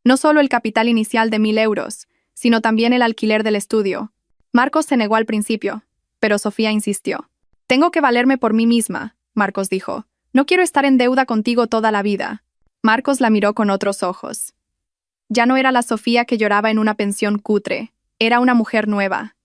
No solo el capital inicial de 1.000 euros, sino también el alquiler del estudio. Marcos se negó al principio, pero Sofía insistió. «Tengo que valerme por mí misma», Marcos dijo. «No quiero estar en deuda contigo toda la vida». Marcos la miró con otros ojos. Ya no era la Sofía que lloraba en una pensión cutre. Era una mujer nueva.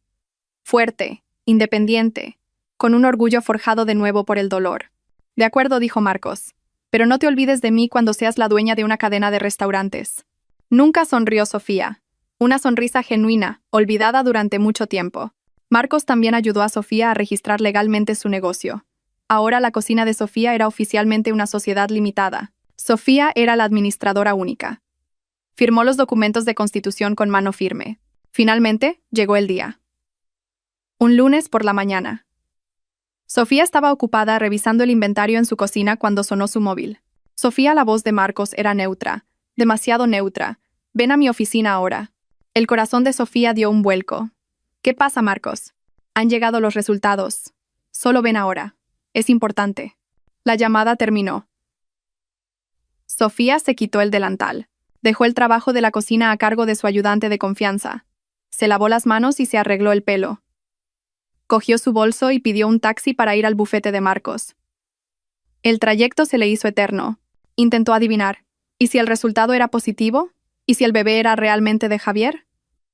Fuerte, independiente, con un orgullo forjado de nuevo por el dolor. «De acuerdo», dijo Marcos. «Pero no te olvides de mí cuando seas la dueña de una cadena de restaurantes». Nunca sonrió Sofía. Una sonrisa genuina, olvidada durante mucho tiempo. Marcos también ayudó a Sofía a registrar legalmente su negocio. Ahora la cocina de Sofía era oficialmente una sociedad limitada. Sofía era la administradora única. Firmó los documentos de constitución con mano firme. Finalmente, llegó el día. Un lunes por la mañana. Sofía estaba ocupada revisando el inventario en su cocina cuando sonó su móvil. Sofía, la voz de Marcos era neutra, demasiado neutra. «Ven a mi oficina ahora». El corazón de Sofía dio un vuelco. «¿Qué pasa, Marcos?» «Han llegado los resultados. Solo ven ahora. Es importante». La llamada terminó. Sofía se quitó el delantal. Dejó el trabajo de la cocina a cargo de su ayudante de confianza. Se lavó las manos y se arregló el pelo. Cogió su bolso y pidió un taxi para ir al bufete de Marcos. El trayecto se le hizo eterno. Intentó adivinar. ¿Y si el resultado era positivo? ¿Y si el bebé era realmente de Javier?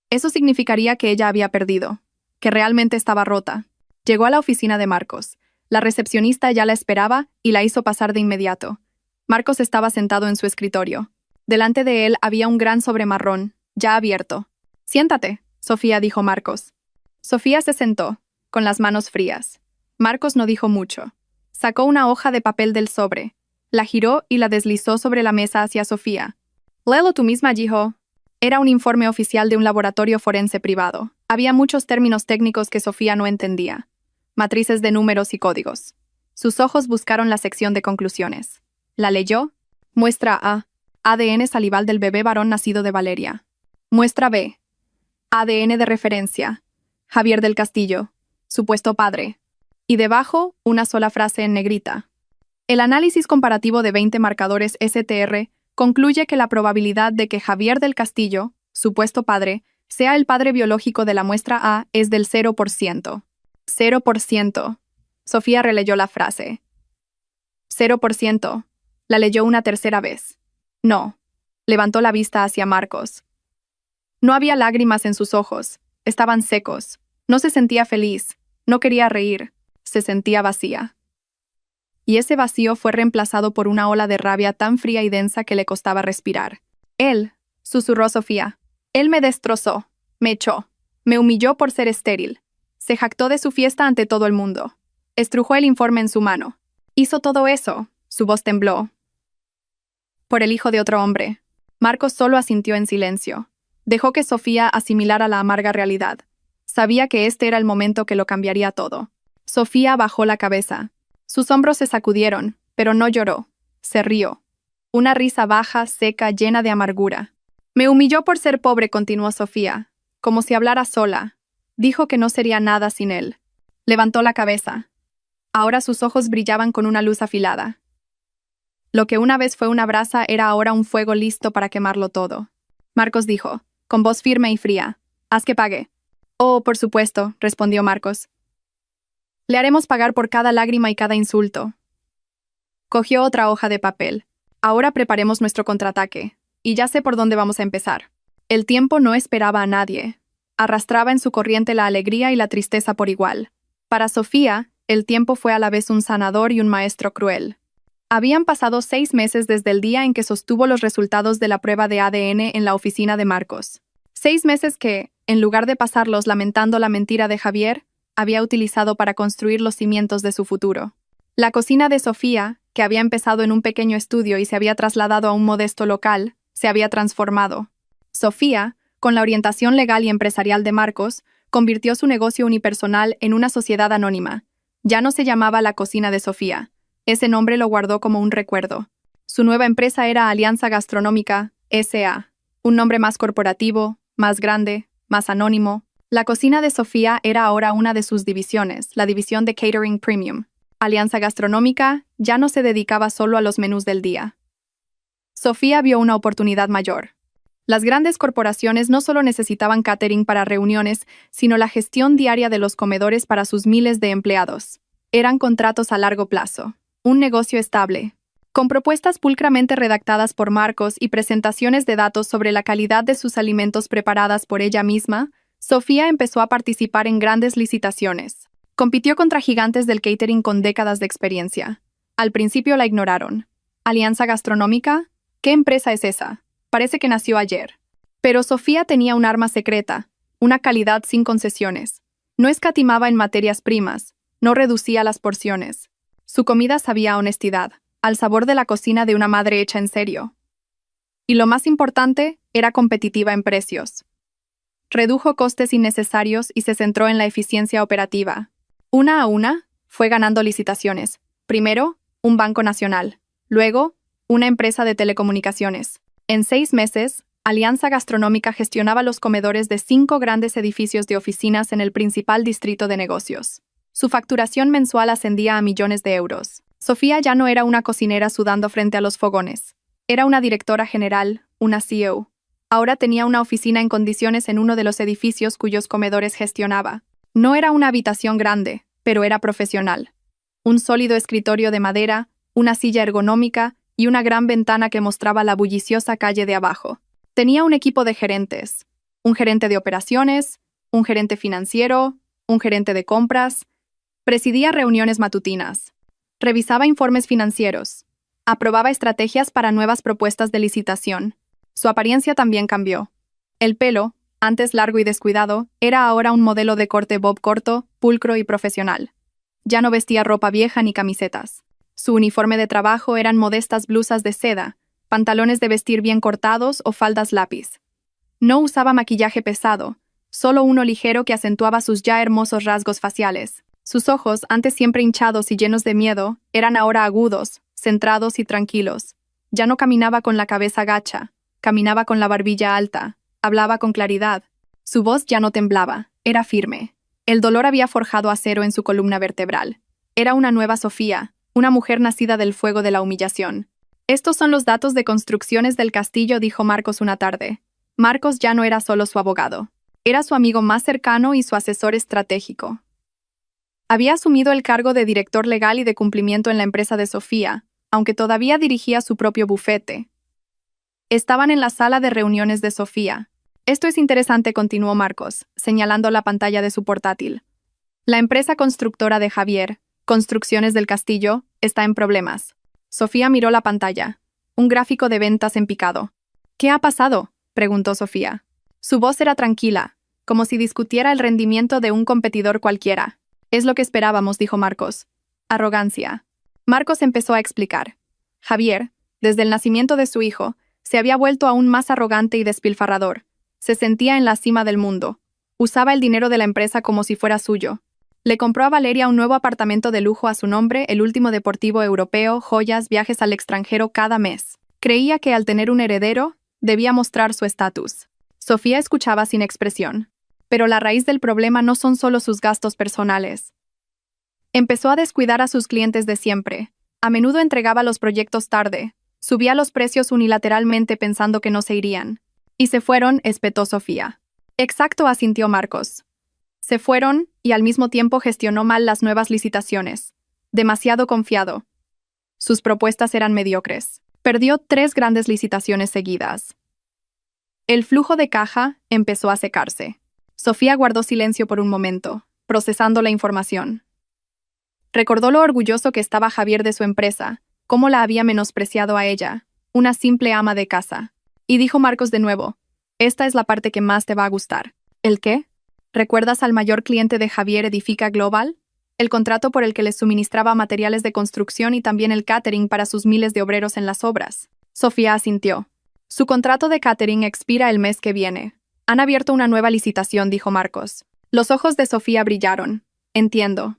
Eso significaría que ella había perdido, que realmente estaba rota. Llegó a la oficina de Marcos. La recepcionista ya la esperaba y la hizo pasar de inmediato. Marcos estaba sentado en su escritorio. Delante de él había un gran sobre marrón, ya abierto. «Siéntate», Sofía dijo Marcos. Sofía se sentó, con las manos frías. Marcos no dijo mucho. Sacó una hoja de papel del sobre. La giró y la deslizó sobre la mesa hacia Sofía. «Léelo tú misma», dijo. Era un informe oficial de un laboratorio forense privado. Había muchos términos técnicos que Sofía no entendía. Matrices de números y códigos. Sus ojos buscaron la sección de conclusiones. La leyó. Muestra A. ADN salival del bebé varón nacido de Valeria. Muestra B. ADN de referencia. Javier del Castillo, supuesto padre. Y debajo, una sola frase en negrita. El análisis comparativo de 20 marcadores STR concluye que la probabilidad de que Javier del Castillo, supuesto padre, sea el padre biológico de la muestra A es del 0%. 0%. Sofía releyó la frase. 0%. La leyó una tercera vez. No. Levantó la vista hacia Marcos. No había lágrimas en sus ojos. Estaban secos. No se sentía feliz. No quería reír. Se sentía vacía. Y ese vacío fue reemplazado por una ola de rabia tan fría y densa que le costaba respirar. «Él», susurró Sofía. «Él me destrozó. Me echó. Me humilló por ser estéril. Se jactó de su fiesta ante todo el mundo. Estrujó el informe en su mano. Hizo todo eso». Su voz tembló. «Por el hijo de otro hombre». Marcos solo asintió en silencio. Dejó que Sofía asimilara la amarga realidad. Sabía que este era el momento que lo cambiaría todo. Sofía bajó la cabeza. Sus hombros se sacudieron, pero no lloró. Se rió. Una risa baja, seca, llena de amargura. «Me humilló por ser pobre», continuó Sofía, como si hablara sola. Dijo que no sería nada sin él. Levantó la cabeza. Ahora sus ojos brillaban con una luz afilada. Lo que una vez fue una brasa era ahora un fuego listo para quemarlo todo. Marcos dijo, con voz firme y fría, «Haz que pague». «Oh, por supuesto», respondió Marcos. «Le haremos pagar por cada lágrima y cada insulto». Cogió otra hoja de papel. «Ahora preparemos nuestro contraataque. Y ya sé por dónde vamos a empezar». El tiempo no esperaba a nadie. Arrastraba en su corriente la alegría y la tristeza por igual. Para Sofía, el tiempo fue a la vez un sanador y un maestro cruel. Habían pasado 6 meses desde el día en que sostuvo los resultados de la prueba de ADN en la oficina de Marcos. 6 meses que, en lugar de pasarlos lamentando la mentira de Javier, había utilizado para construir los cimientos de su futuro. La cocina de Sofía, que había empezado en un pequeño estudio y se había trasladado a un modesto local, se había transformado. Sofía, con la orientación legal y empresarial de Marcos, convirtió su negocio unipersonal en una sociedad anónima. Ya no se llamaba la Cocina de Sofía. Ese nombre lo guardó como un recuerdo. Su nueva empresa era Alianza Gastronómica, S.A., un nombre más corporativo, más grande, más anónimo. La Cocina de Sofía era ahora una de sus divisiones, la división de Catering Premium. Alianza Gastronómica ya no se dedicaba solo a los menús del día. Sofía vio una oportunidad mayor. Las grandes corporaciones no solo necesitaban catering para reuniones, sino la gestión diaria de los comedores para sus miles de empleados. Eran contratos a largo plazo. Un negocio estable. Con propuestas pulcramente redactadas por Marcos y presentaciones de datos sobre la calidad de sus alimentos preparadas por ella misma, Sofía empezó a participar en grandes licitaciones. Compitió contra gigantes del catering con décadas de experiencia. Al principio la ignoraron. ¿Alianza Gastronómica? ¿Qué empresa es esa? Parece que nació ayer. Pero Sofía tenía un arma secreta, una calidad sin concesiones. No escatimaba en materias primas, no reducía las porciones. Su comida sabía a honestidad, al sabor de la cocina de una madre hecha en serio. Y lo más importante, era competitiva en precios. Redujo costes innecesarios y se centró en la eficiencia operativa. Una a una, fue ganando licitaciones. Primero, un banco nacional. Luego, una empresa de telecomunicaciones. En 6 meses, Alianza Gastronómica gestionaba los comedores de 5 grandes edificios de oficinas en el principal distrito de negocios. Su facturación mensual ascendía a millones de euros. Sofía ya no era una cocinera sudando frente a los fogones. Era una directora general, una CEO. Ahora tenía una oficina en condiciones en uno de los edificios cuyos comedores gestionaba. No era una habitación grande, pero era profesional. Un sólido escritorio de madera, una silla ergonómica y una gran ventana que mostraba la bulliciosa calle de abajo. Tenía un equipo de gerentes. Un gerente de operaciones, un gerente financiero, un gerente de compras. Presidía reuniones matutinas. Revisaba informes financieros. Aprobaba estrategias para nuevas propuestas de licitación. Su apariencia también cambió. El pelo, antes largo y descuidado, era ahora un modelo de corte bob corto, pulcro y profesional. Ya no vestía ropa vieja ni camisetas. Su uniforme de trabajo eran modestas blusas de seda, pantalones de vestir bien cortados o faldas lápiz. No usaba maquillaje pesado, solo uno ligero que acentuaba sus ya hermosos rasgos faciales. Sus ojos, antes siempre hinchados y llenos de miedo, eran ahora agudos, centrados y tranquilos. Ya no caminaba con la cabeza gacha, caminaba con la barbilla alta, hablaba con claridad. Su voz ya no temblaba, era firme. El dolor había forjado acero en su columna vertebral. Era una nueva Sofía, una mujer nacida del fuego de la humillación. «Estos son los datos de construcciones del castillo», dijo Marcos una tarde. Marcos ya no era solo su abogado. Era su amigo más cercano y su asesor estratégico. Había asumido el cargo de director legal y de cumplimiento en la empresa de Sofía, aunque todavía dirigía su propio bufete. Estaban en la sala de reuniones de Sofía. «Esto es interesante», continuó Marcos, señalando la pantalla de su portátil. «La empresa constructora de Javier, Construcciones del Castillo, está en problemas». Sofía miró la pantalla. Un gráfico de ventas en picado. «¿Qué ha pasado?», preguntó Sofía. Su voz era tranquila, como si discutiera el rendimiento de un competidor cualquiera. «Es lo que esperábamos», dijo Marcos. «Arrogancia». Marcos empezó a explicar. Javier, desde el nacimiento de su hijo, se había vuelto aún más arrogante y despilfarrador. Se sentía en la cima del mundo. Usaba el dinero de la empresa como si fuera suyo. Le compró a Valeria un nuevo apartamento de lujo a su nombre, el último deportivo europeo, joyas, viajes al extranjero cada mes. Creía que al tener un heredero, debía mostrar su estatus. Sofía escuchaba sin expresión. Pero la raíz del problema no son solo sus gastos personales. Empezó a descuidar a sus clientes de siempre. A menudo entregaba los proyectos tarde. Subía los precios unilateralmente pensando que no se irían. Y se fueron, espetó Sofía. Exacto, asintió Marcos. Se fueron, y al mismo tiempo gestionó mal las nuevas licitaciones. Demasiado confiado. Sus propuestas eran mediocres. Perdió 3 grandes licitaciones seguidas. El flujo de caja empezó a secarse. Sofía guardó silencio por un momento, procesando la información. Recordó lo orgulloso que estaba Javier de su empresa, cómo la había menospreciado a ella, una simple ama de casa. Y dijo Marcos de nuevo, esta es la parte que más te va a gustar. ¿El qué? ¿Recuerdas al mayor cliente de Javier, Edifica Global? El contrato por el que les suministraba materiales de construcción y también el catering para sus miles de obreros en las obras. Sofía asintió. Su contrato de catering expira el mes que viene. Han abierto una nueva licitación, dijo Marcos. Los ojos de Sofía brillaron. Entiendo.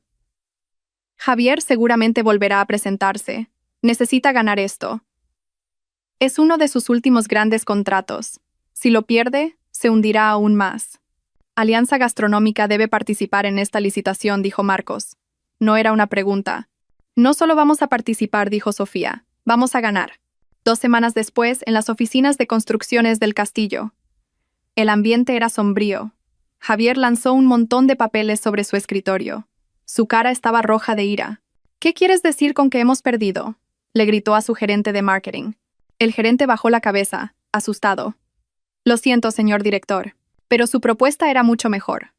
Javier seguramente volverá a presentarse. Necesita ganar esto. Es uno de sus últimos grandes contratos. Si lo pierde, se hundirá aún más. Alianza Gastronómica debe participar en esta licitación, dijo Marcos. No era una pregunta. No solo vamos a participar, dijo Sofía. Vamos a ganar. 2 semanas después, en las oficinas de construcciones del castillo. El ambiente era sombrío. Javier lanzó un montón de papeles sobre su escritorio. Su cara estaba roja de ira. ¿Qué quieres decir con que hemos perdido?, le gritó a su gerente de marketing. El gerente bajó la cabeza, asustado. Lo siento, señor director, pero su propuesta era mucho mejor.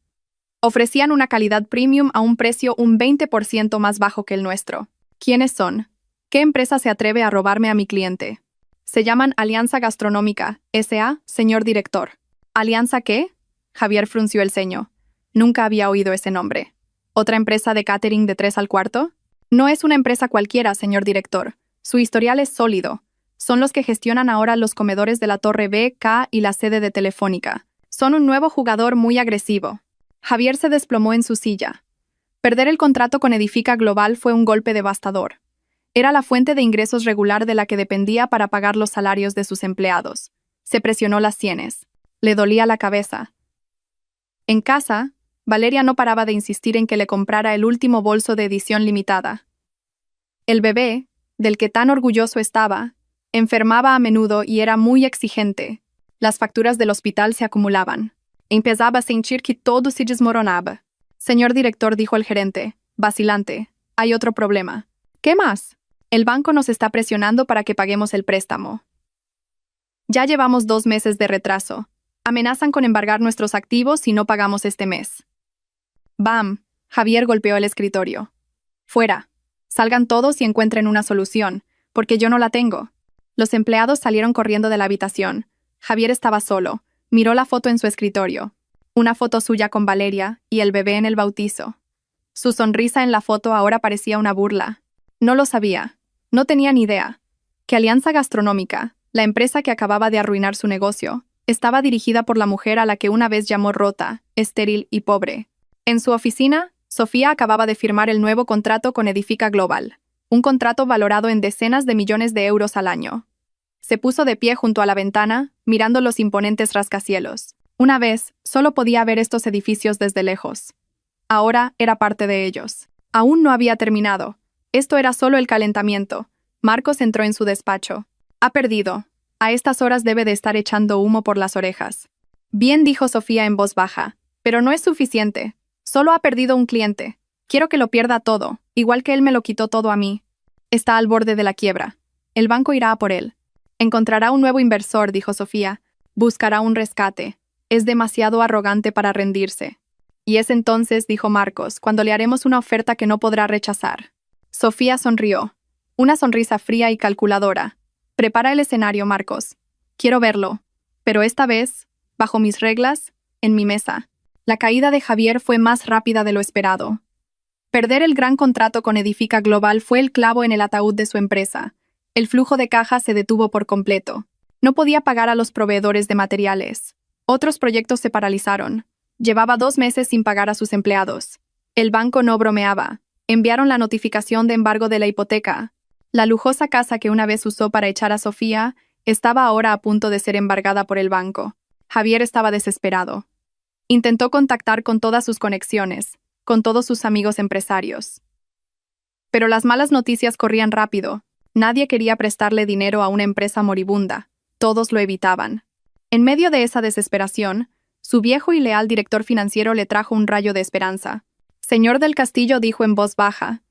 Ofrecían una calidad premium a un precio un 20% más bajo que el nuestro. ¿Quiénes son? ¿Qué empresa se atreve a robarme a mi cliente? Se llaman Alianza Gastronómica, S.A., señor director. ¿Alianza qué? Javier frunció el ceño. Nunca había oído ese nombre. ¿Otra empresa de catering de 3 al cuarto? No es una empresa cualquiera, señor director. Su historial es sólido. Son los que gestionan ahora los comedores de la Torre B, K y la sede de Telefónica. Son un nuevo jugador muy agresivo. Javier se desplomó en su silla. Perder el contrato con Edifica Global fue un golpe devastador. Era la fuente de ingresos regular de la que dependía para pagar los salarios de sus empleados. Se presionó las sienes. Le dolía la cabeza. En casa, Valeria no paraba de insistir en que le comprara el último bolso de edición limitada. El bebé, del que tan orgulloso estaba, enfermaba a menudo y era muy exigente. Las facturas del hospital se acumulaban. Empezaba a sentir que todo se desmoronaba. Señor director, dijo el gerente, vacilante, hay otro problema. ¿Qué más? El banco nos está presionando para que paguemos el préstamo. Ya llevamos 2 meses de retraso. Amenazan con embargar nuestros activos si no pagamos este mes. ¡Bam! Javier golpeó el escritorio. Fuera. Salgan todos y encuentren una solución, porque yo no la tengo. Los empleados salieron corriendo de la habitación. Javier estaba solo. Miró la foto en su escritorio. Una foto suya con Valeria y el bebé en el bautizo. Su sonrisa en la foto ahora parecía una burla. No lo sabía. No tenía ni idea. Que Alianza Gastronómica, la empresa que acababa de arruinar su negocio, estaba dirigida por la mujer a la que una vez llamó rota, estéril y pobre. En su oficina, Sofía acababa de firmar el nuevo contrato con Edifica Global, un contrato valorado en decenas de millones de euros al año. Se puso de pie junto a la ventana, mirando los imponentes rascacielos. Una vez, solo podía ver estos edificios desde lejos. Ahora era parte de ellos. Aún no había terminado. Esto era solo el calentamiento. Marcos entró en su despacho. Ha perdido. A estas horas debe de estar echando humo por las orejas. Bien, dijo Sofía en voz baja, pero no es suficiente. Solo ha perdido un cliente. Quiero que lo pierda todo, igual que él me lo quitó todo a mí. Está al borde de la quiebra. El banco irá a por él. Encontrará un nuevo inversor, dijo Sofía. Buscará un rescate. Es demasiado arrogante para rendirse. Y es entonces, dijo Marcos, cuando le haremos una oferta que no podrá rechazar. Sofía sonrió. Una sonrisa fría y calculadora. Prepara el escenario, Marcos. Quiero verlo. Pero esta vez, bajo mis reglas, en mi mesa. La caída de Javier fue más rápida de lo esperado. Perder el gran contrato con Edifica Global fue el clavo en el ataúd de su empresa. El flujo de caja se detuvo por completo. No podía pagar a los proveedores de materiales. Otros proyectos se paralizaron. Llevaba 2 meses sin pagar a sus empleados. El banco no bromeaba. Enviaron la notificación de embargo de la hipoteca. La lujosa casa que una vez usó para echar a Sofía estaba ahora a punto de ser embargada por el banco. Javier estaba desesperado. Intentó contactar con todas sus conexiones, con todos sus amigos empresarios. Pero las malas noticias corrían rápido. Nadie quería prestarle dinero a una empresa moribunda. Todos lo evitaban. En medio de esa desesperación, su viejo y leal director financiero le trajo un rayo de esperanza. Señor del Castillo, dijo en voz baja.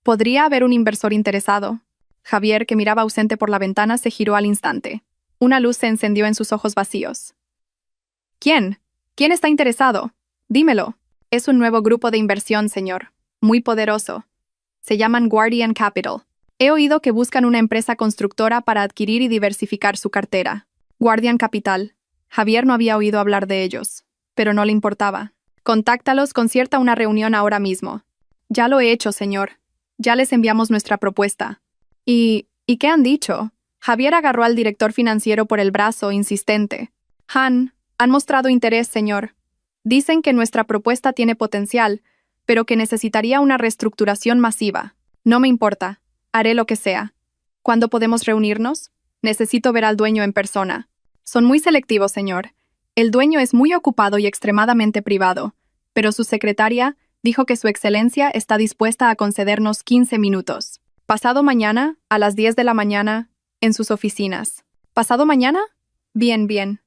¿Podría haber un inversor interesado? Javier, que miraba ausente por la ventana, se giró al instante. Una luz se encendió en sus ojos vacíos. ¿Quién? ¿Quién está interesado? Dímelo. Es un nuevo grupo de inversión, señor. Muy poderoso. Se llaman Guardian Capital. He oído que buscan una empresa constructora para adquirir y diversificar su cartera. Guardian Capital. Javier no había oído hablar de ellos, pero no le importaba. Contáctalos, concierta una reunión ahora mismo. Ya lo he hecho, señor. Ya les enviamos nuestra propuesta. ¿Y qué han dicho? Javier agarró al director financiero por el brazo, insistente. Han mostrado interés, señor. Dicen que nuestra propuesta tiene potencial, pero que necesitaría una reestructuración masiva. No me importa. Haré lo que sea. ¿Cuándo podemos reunirnos? Necesito ver al dueño en persona. Son muy selectivos, señor. El dueño es muy ocupado y extremadamente privado, pero su secretaria dijo que su excelencia está dispuesta a concedernos 15 minutos. Pasado mañana, a las 10 de la mañana, en sus oficinas. ¿Pasado mañana? Bien, bien.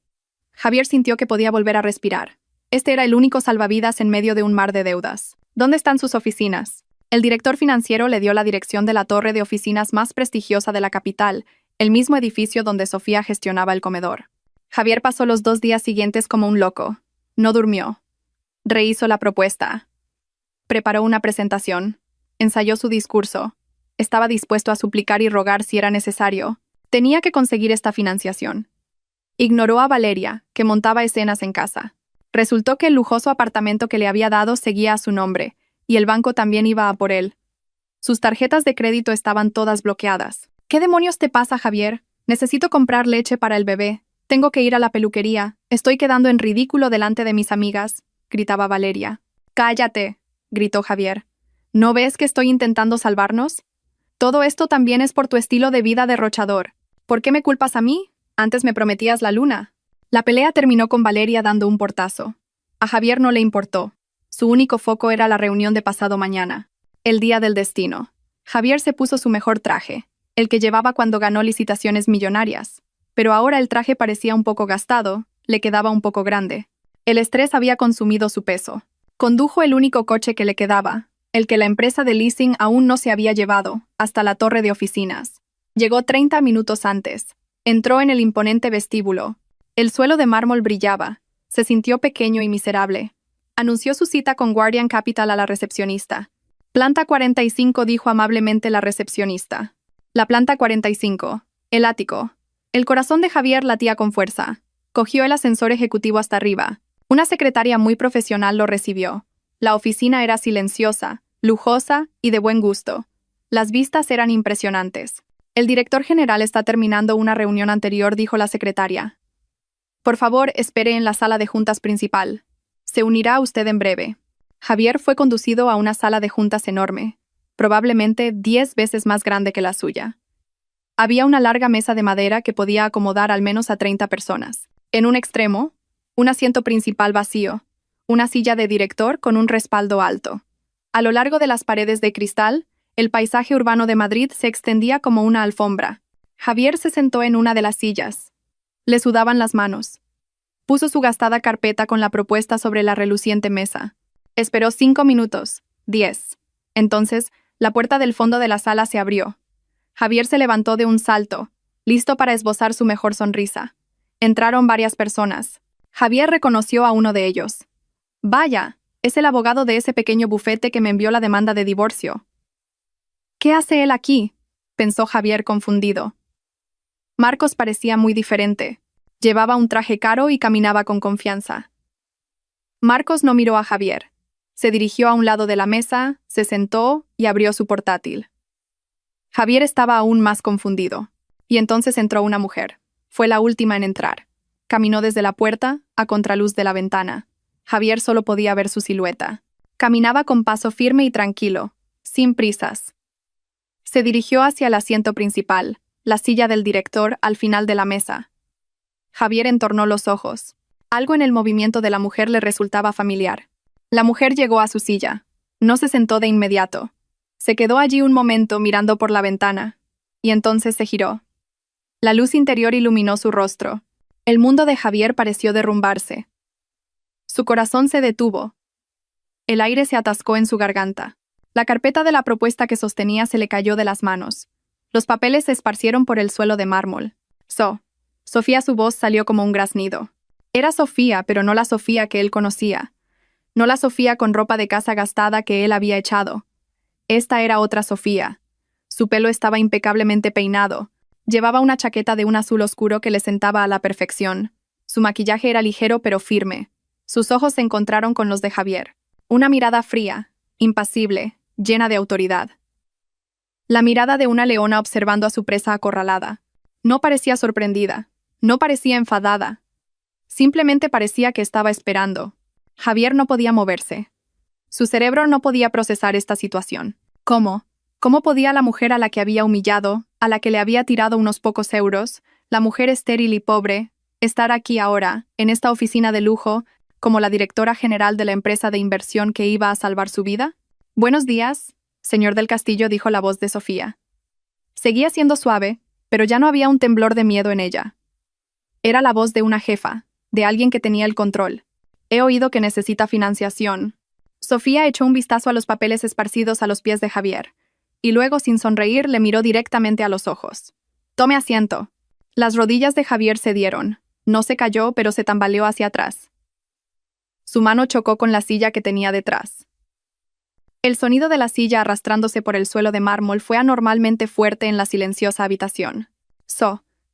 Javier sintió que podía volver a respirar. Este era el único salvavidas en medio de un mar de deudas. ¿Dónde están sus oficinas? El director financiero le dio la dirección de la torre de oficinas más prestigiosa de la capital, el mismo edificio donde Sofía gestionaba el comedor. Javier pasó los 2 días siguientes como un loco. No durmió. Rehizo la propuesta. Preparó una presentación. Ensayó su discurso. Estaba dispuesto a suplicar y rogar si era necesario. Tenía que conseguir esta financiación. Ignoró a Valeria, que montaba escenas en casa. Resultó que el lujoso apartamento que le había dado seguía a su nombre, y el banco también iba a por él. Sus tarjetas de crédito estaban todas bloqueadas. ¿Qué demonios te pasa, Javier? Necesito comprar leche para el bebé. Tengo que ir a la peluquería. Estoy quedando en ridículo delante de mis amigas, gritaba Valeria. Cállate, gritó Javier. ¿No ves que estoy intentando salvarnos? Todo esto también es por tu estilo de vida derrochador. ¿Por qué me culpas a mí? Antes me prometías la luna. La pelea terminó con Valeria dando un portazo. A Javier no le importó. Su único foco era la reunión de pasado mañana, el día del destino. Javier se puso su mejor traje, el que llevaba cuando ganó licitaciones millonarias. Pero ahora el traje parecía un poco gastado, le quedaba un poco grande. El estrés había consumido su peso. Condujo el único coche que le quedaba, el que la empresa de leasing aún no se había llevado, hasta la torre de oficinas. Llegó 30 minutos antes. Entró en el imponente vestíbulo. El suelo de mármol brillaba. Se sintió pequeño y miserable. Anunció su cita con Guardian Capital a la recepcionista. Planta 45, dijo amablemente la recepcionista. La planta 45. El ático. El corazón de Javier latía con fuerza. Cogió el ascensor ejecutivo hasta arriba. Una secretaria muy profesional lo recibió. La oficina era silenciosa, lujosa y de buen gusto. Las vistas eran impresionantes. El director general está terminando una reunión anterior, dijo la secretaria. Por favor, espere en la sala de juntas principal. Se unirá a usted en breve. Javier fue conducido a una sala de juntas enorme, probablemente 10 veces más grande que la suya. Había una larga mesa de madera que podía acomodar al menos a 30 personas. En un extremo, un asiento principal vacío, una silla de director con un respaldo alto. A lo largo de las paredes de cristal, el paisaje urbano de Madrid se extendía como una alfombra. Javier se sentó en una de las sillas. Le sudaban las manos. Puso su gastada carpeta con la propuesta sobre la reluciente mesa. Esperó 5 minutos, 10. Entonces, la puerta del fondo de la sala se abrió. Javier se levantó de un salto, listo para esbozar su mejor sonrisa. Entraron varias personas. Javier reconoció a uno de ellos. Vaya, es el abogado de ese pequeño bufete que me envió la demanda de divorcio. ¿Qué hace él aquí?, pensó Javier confundido. Marcos parecía muy diferente. Llevaba un traje caro y caminaba con confianza. Marcos no miró a Javier. Se dirigió a un lado de la mesa, se sentó y abrió su portátil. Javier estaba aún más confundido. Y entonces entró una mujer. Fue la última en entrar. Caminó desde la puerta, a contraluz de la ventana. Javier solo podía ver su silueta. Caminaba con paso firme y tranquilo, sin prisas. Se dirigió hacia el asiento principal, la silla del director al final de la mesa. Javier entornó los ojos. Algo en el movimiento de la mujer le resultaba familiar. La mujer llegó a su silla. No se sentó de inmediato. Se quedó allí un momento mirando por la ventana, y entonces se giró. La luz interior iluminó su rostro. El mundo de Javier pareció derrumbarse. Su corazón se detuvo. El aire se atascó en su garganta. La carpeta de la propuesta que sostenía se le cayó de las manos. Los papeles se esparcieron por el suelo de mármol. Sofía, su voz salió como un graznido. Era Sofía, pero no la Sofía que él conocía. No la Sofía con ropa de casa gastada que él había echado. Esta era otra Sofía. Su pelo estaba impecablemente peinado. Llevaba una chaqueta de un azul oscuro que le sentaba a la perfección. Su maquillaje era ligero pero firme. Sus ojos se encontraron con los de Javier. Una mirada fría, impasible, llena de autoridad. La mirada de una leona observando a su presa acorralada. No parecía sorprendida, no parecía enfadada. Simplemente parecía que estaba esperando. Javier no podía moverse. Su cerebro no podía procesar esta situación. ¿Cómo? ¿Cómo podía la mujer a la que había humillado, a la que le había tirado unos pocos euros, la mujer estéril y pobre, estar aquí ahora, en esta oficina de lujo, como la directora general de la empresa de inversión que iba a salvar su vida? Buenos días, señor del Castillo, dijo la voz de Sofía. Seguía siendo suave, pero ya no había un temblor de miedo en ella. Era la voz de una jefa, de alguien que tenía el control. He oído que necesita financiación. Sofía echó un vistazo a los papeles esparcidos a los pies de Javier, y luego, sin sonreír, le miró directamente a los ojos. Tome asiento. Las rodillas de Javier cedieron. No se cayó, pero se tambaleó hacia atrás. Su mano chocó con la silla que tenía detrás. El sonido de la silla arrastrándose por el suelo de mármol fue anormalmente fuerte en la silenciosa habitación.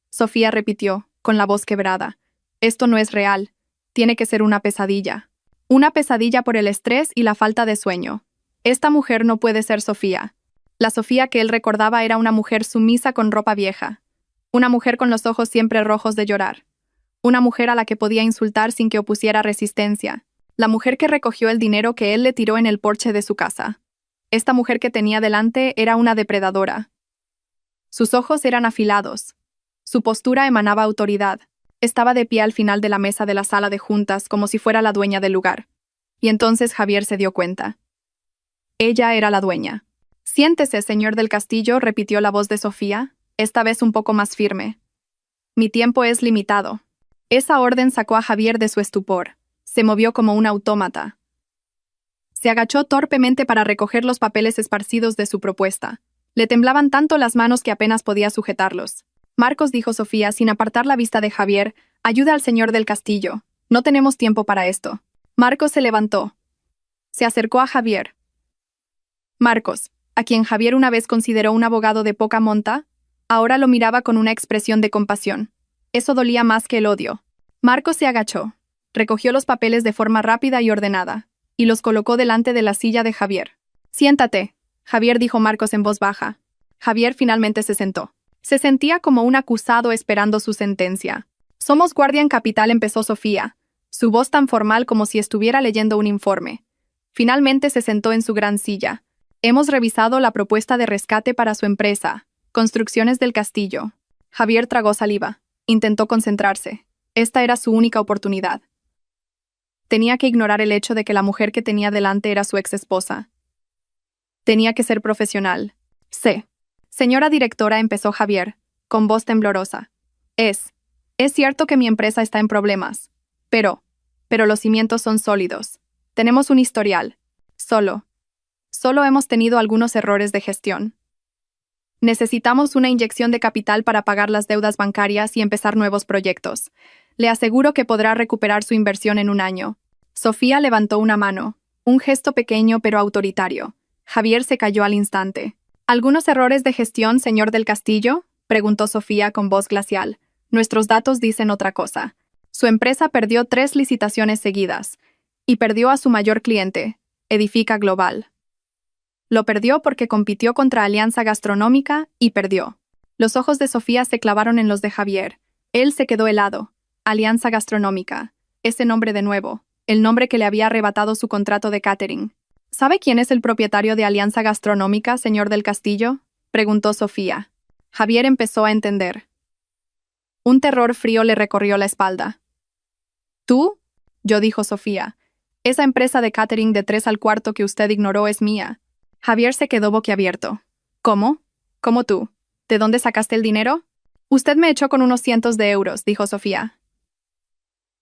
Sofía repitió, con la voz quebrada. Esto no es real. Tiene que ser una pesadilla. Una pesadilla por el estrés y la falta de sueño. Esta mujer no puede ser Sofía. La Sofía que él recordaba era una mujer sumisa con ropa vieja. Una mujer con los ojos siempre rojos de llorar. Una mujer a la que podía insultar sin que opusiera resistencia. La mujer que recogió el dinero que él le tiró en el porche de su casa. Esta mujer que tenía delante era una depredadora. Sus ojos eran afilados. Su postura emanaba autoridad. Estaba de pie al final de la mesa de la sala de juntas como si fuera la dueña del lugar. Y entonces Javier se dio cuenta. Ella era la dueña. Siéntese, señor del Castillo, repitió la voz de Sofía, esta vez un poco más firme. Mi tiempo es limitado. Esa orden sacó a Javier de su estupor. Se movió como un autómata. Se agachó torpemente para recoger los papeles esparcidos de su propuesta. Le temblaban tanto las manos que apenas podía sujetarlos. Marcos, dijo Sofía, sin apartar la vista de Javier, ayuda al señor del Castillo. No tenemos tiempo para esto. Marcos se levantó. Se acercó a Javier. Marcos, a quien Javier una vez consideró un abogado de poca monta, ahora lo miraba con una expresión de compasión. Eso dolía más que el odio. Marcos se agachó, recogió los papeles de forma rápida y ordenada, y los colocó delante de la silla de Javier. Siéntate, Javier, dijo Marcos en voz baja. Javier finalmente se sentó. Se sentía como un acusado esperando su sentencia. Somos Guardian Capital, empezó Sofía, su voz tan formal como si estuviera leyendo un informe. Finalmente se sentó en su gran silla. Hemos revisado la propuesta de rescate para su empresa, Construcciones del Castillo. Javier tragó saliva. Intentó concentrarse. Esta era su única oportunidad. Tenía que ignorar el hecho de que la mujer que tenía delante era su exesposa. Tenía que ser profesional. Señora directora, empezó Javier, con voz temblorosa. Es cierto que mi empresa está en problemas. Pero los cimientos son sólidos. Tenemos un historial. Solo hemos tenido algunos errores de gestión. Necesitamos una inyección de capital para pagar las deudas bancarias y empezar nuevos proyectos. Le aseguro que podrá recuperar su inversión en un año. Sofía levantó una mano, un gesto pequeño pero autoritario. Javier se calló al instante. ¿Algunos errores de gestión, señor del Castillo?, preguntó Sofía con voz glacial. Nuestros datos dicen otra cosa. Su empresa perdió 3 licitaciones seguidas, y perdió a su mayor cliente, Edifica Global. Lo perdió porque compitió contra Alianza Gastronómica y perdió. Los ojos de Sofía se clavaron en los de Javier. Él se quedó helado. Alianza Gastronómica. Ese nombre de nuevo. El nombre que le había arrebatado su contrato de catering. ¿Sabe quién es el propietario de Alianza Gastronómica, señor del Castillo?, preguntó Sofía. Javier empezó a entender. Un terror frío le recorrió la espalda. ¿Tú? Yo, dijo Sofía. Esa empresa de catering de 3 al cuarto que usted ignoró es mía. Javier se quedó boquiabierto. ¿Cómo? ¿Cómo tú? ¿De dónde sacaste el dinero? Usted me echó con unos cientos de euros, dijo Sofía.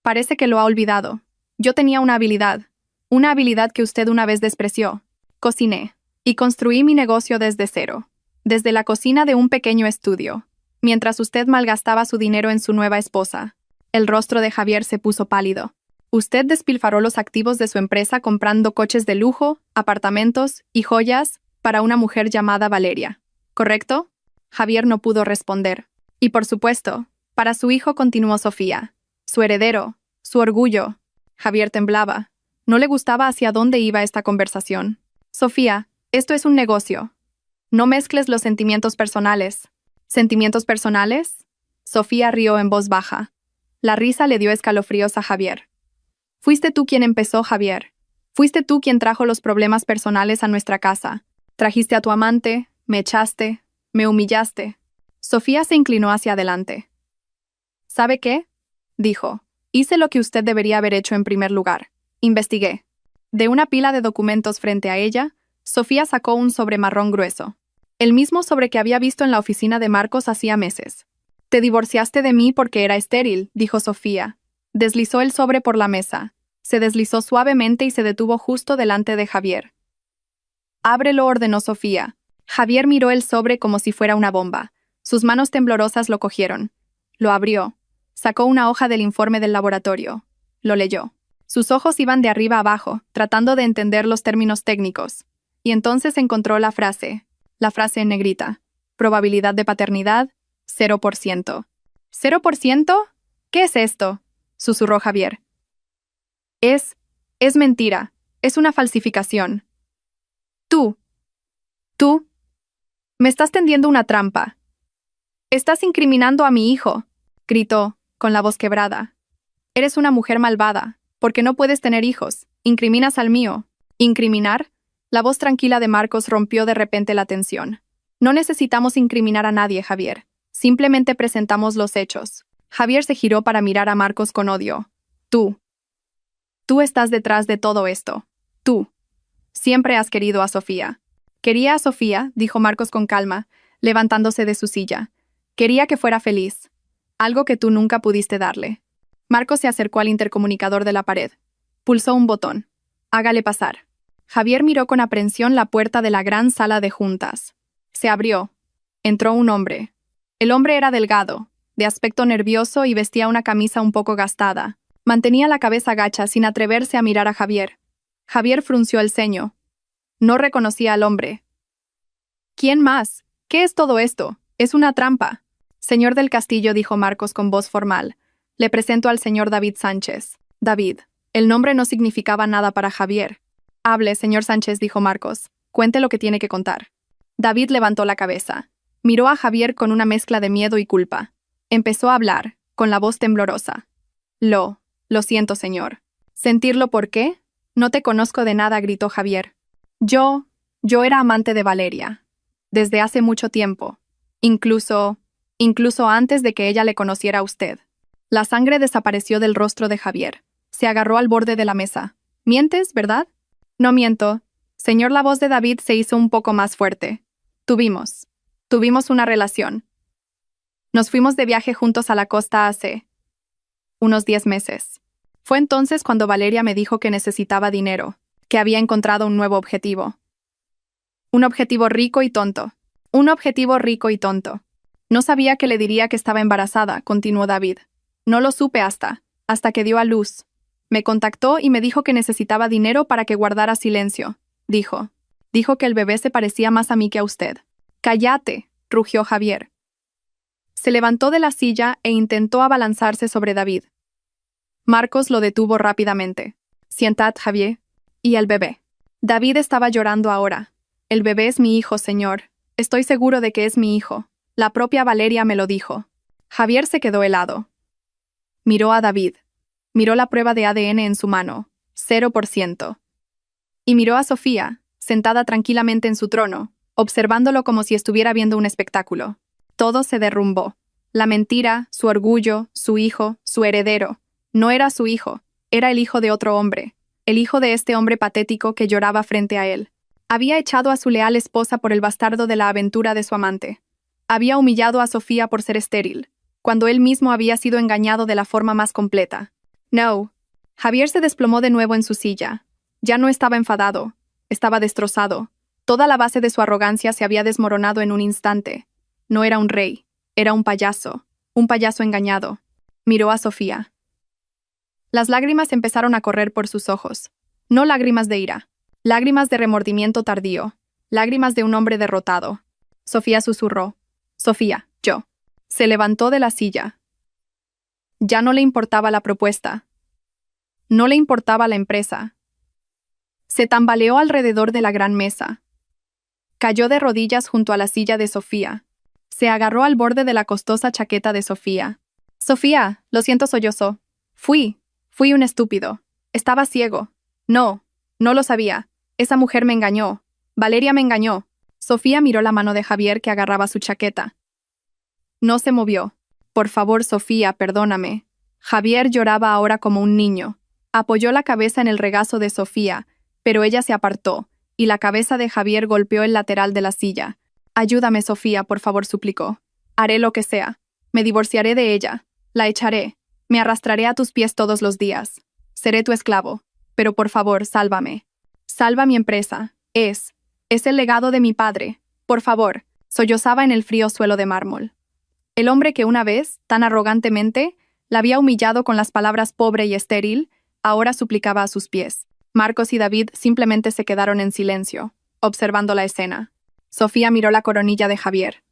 Parece que lo ha olvidado. Yo tenía una habilidad que usted una vez despreció. Cociné y construí mi negocio desde cero, desde la cocina de un pequeño estudio, mientras usted malgastaba su dinero en su nueva esposa. El rostro de Javier se puso pálido. Usted despilfarró los activos de su empresa comprando coches de lujo, apartamentos y joyas para una mujer llamada Valeria, ¿correcto? Javier no pudo responder. Y por supuesto, para su hijo, continuó Sofía, su heredero, su orgullo. Javier temblaba. No le gustaba hacia dónde iba esta conversación. Sofía, esto es un negocio. No mezcles los sentimientos personales. ¿Sentimientos personales? Sofía rió en voz baja. La risa le dio escalofríos a Javier. Fuiste tú quien empezó, Javier. Fuiste tú quien trajo los problemas personales a nuestra casa. Trajiste a tu amante, me echaste, me humillaste. Sofía se inclinó hacia adelante. ¿Sabe qué? Dijo. Hice lo que usted debería haber hecho en primer lugar. Investigué. De una pila de documentos frente a ella, Sofía sacó un sobre marrón grueso. El mismo sobre que había visto en la oficina de Marcos hacía meses. Te divorciaste de mí porque era estéril, dijo Sofía. Deslizó el sobre por la mesa. Se deslizó suavemente y se detuvo justo delante de Javier. Ábrelo, ordenó Sofía. Javier miró el sobre como si fuera una bomba. Sus manos temblorosas lo cogieron. Lo abrió. Sacó una hoja del informe del laboratorio. Lo leyó. Sus ojos iban de arriba a abajo, tratando de entender los términos técnicos. Y entonces encontró la frase en negrita. Probabilidad de paternidad, 0%. ¿0%? ¿Qué es esto?, susurró Javier. Es mentira. Es una falsificación. Tú, me estás tendiendo una trampa. Estás incriminando a mi hijo, gritó, con la voz quebrada. Eres una mujer malvada, porque no puedes tener hijos. Incriminas al mío. ¿Incriminar? La voz tranquila de Marcos rompió de repente la tensión. No necesitamos incriminar a nadie, Javier. Simplemente presentamos los hechos. Javier se giró para mirar a Marcos con odio. Tú estás detrás de todo esto. Tú. Siempre has querido a Sofía. Quería a Sofía, dijo Marcos con calma, levantándose de su silla. Quería que fuera feliz. Algo que tú nunca pudiste darle. Marcos se acercó al intercomunicador de la pared. Pulsó un botón. Hágale pasar. Javier miró con aprensión la puerta de la gran sala de juntas. Se abrió. Entró un hombre. El hombre era delgado, de aspecto nervioso y vestía una camisa un poco gastada. Mantenía la cabeza gacha sin atreverse a mirar a Javier. Javier frunció el ceño. No reconocía al hombre. ¿Quién más? ¿Qué es todo esto? Es una trampa. Señor del Castillo, dijo Marcos con voz formal. Le presento al señor David Sánchez. David. El nombre no significaba nada para Javier. Hable, señor Sánchez, dijo Marcos. Cuente lo que tiene que contar. David levantó la cabeza. Miró a Javier con una mezcla de miedo y culpa. Empezó a hablar, con la voz temblorosa. Lo siento, señor. ¿Sentirlo por qué? No te conozco de nada, gritó Javier. Yo era amante de Valeria. Desde hace mucho tiempo. Incluso antes de que ella le conociera a usted. La sangre desapareció del rostro de Javier. Se agarró al borde de la mesa. ¿Mientes, verdad? No miento. Señor, la voz de David se hizo un poco más fuerte. Tuvimos una relación. Nos fuimos de viaje juntos a la costa hace unos 10 meses. Fue entonces cuando Valeria me dijo que necesitaba dinero, que había encontrado un nuevo objetivo. Un objetivo rico y tonto. No sabía que le diría que estaba embarazada, continuó David. No lo supe hasta que dio a luz. Me contactó y me dijo que necesitaba dinero para que guardara silencio. Dijo que el bebé se parecía más a mí que a usted. ¡Cállate!, rugió Javier. Se levantó de la silla e intentó abalanzarse sobre David. Marcos lo detuvo rápidamente. Siéntate, Javier. ¿Y el bebé? David estaba llorando ahora. El bebé es mi hijo, señor. Estoy seguro de que es mi hijo. La propia Valeria me lo dijo. Javier se quedó helado. Miró a David. Miró la prueba de ADN en su mano. 0%. Y miró a Sofía, sentada tranquilamente en su trono, observándolo como si estuviera viendo un espectáculo. Todo se derrumbó. La mentira, su orgullo, su hijo, su heredero. No era su hijo, era el hijo de otro hombre. El hijo de este hombre patético que lloraba frente a él. Había echado a su leal esposa por el bastardo de la aventura de su amante. Había humillado a Sofía por ser estéril, cuando él mismo había sido engañado de la forma más completa. No. Javier se desplomó de nuevo en su silla. Ya no estaba enfadado, estaba destrozado. Toda la base de su arrogancia se había desmoronado en un instante. No era un rey, era un payaso engañado. Miró a Sofía. Las lágrimas empezaron a correr por sus ojos. No lágrimas de ira, lágrimas de remordimiento tardío, lágrimas de un hombre derrotado. Sofía susurró. Sofía, yo. Se levantó de la silla. Ya no le importaba la propuesta. No le importaba la empresa. Se tambaleó alrededor de la gran mesa. Cayó de rodillas junto a la silla de Sofía. Se agarró al borde de la costosa chaqueta de Sofía. Sofía, lo siento, sollozó. Fui un estúpido. Estaba ciego. No lo sabía. Esa mujer me engañó. Valeria me engañó. Sofía miró la mano de Javier que agarraba su chaqueta. No se movió. Por favor, Sofía, perdóname. Javier lloraba ahora como un niño. Apoyó la cabeza en el regazo de Sofía, pero ella se apartó, y la cabeza de Javier golpeó el lateral de la silla. Ayúdame, Sofía, por favor, suplicó. Haré lo que sea. Me divorciaré de ella. La echaré. Me arrastraré a tus pies todos los días. Seré tu esclavo. Pero por favor, sálvame. Salva mi empresa. Es el legado de mi padre. Por favor, sollozaba en el frío suelo de mármol. El hombre que una vez, tan arrogantemente, la había humillado con las palabras pobre y estéril, ahora suplicaba a sus pies. Marcos y David simplemente se quedaron en silencio, observando la escena. Sofía miró la coronilla de Javier.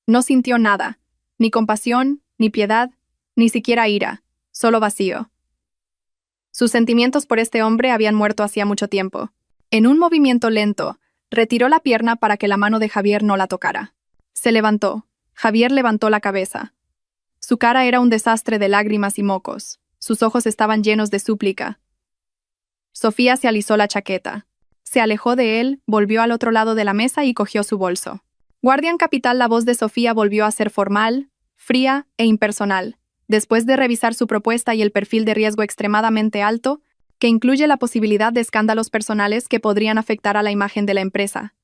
No sintió nada, ni compasión, ni piedad, ni siquiera ira, solo vacío. Sus sentimientos por este hombre habían muerto hacía mucho tiempo. En un movimiento lento, retiró la pierna para que la mano de Javier no la tocara. Se levantó. Javier levantó la cabeza. Su cara era un desastre de lágrimas y mocos. Sus ojos estaban llenos de súplica. Sofía se alisó la chaqueta. Se alejó de él, volvió al otro lado de la mesa y cogió su bolso. Guardián Capital, la voz de Sofía volvió a ser formal, fría e impersonal, después de revisar su propuesta y el perfil de riesgo extremadamente alto, que incluye la posibilidad de escándalos personales que podrían afectar a la imagen de la empresa.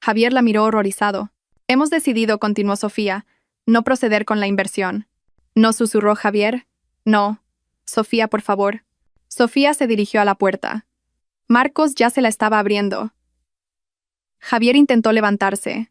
Javier la miró horrorizado. Hemos decidido, continuó Sofía, no proceder con la inversión. ¿No?, susurró Javier. No. Sofía, por favor. Sofía se dirigió a la puerta. Marcos ya se la estaba abriendo. Javier intentó levantarse.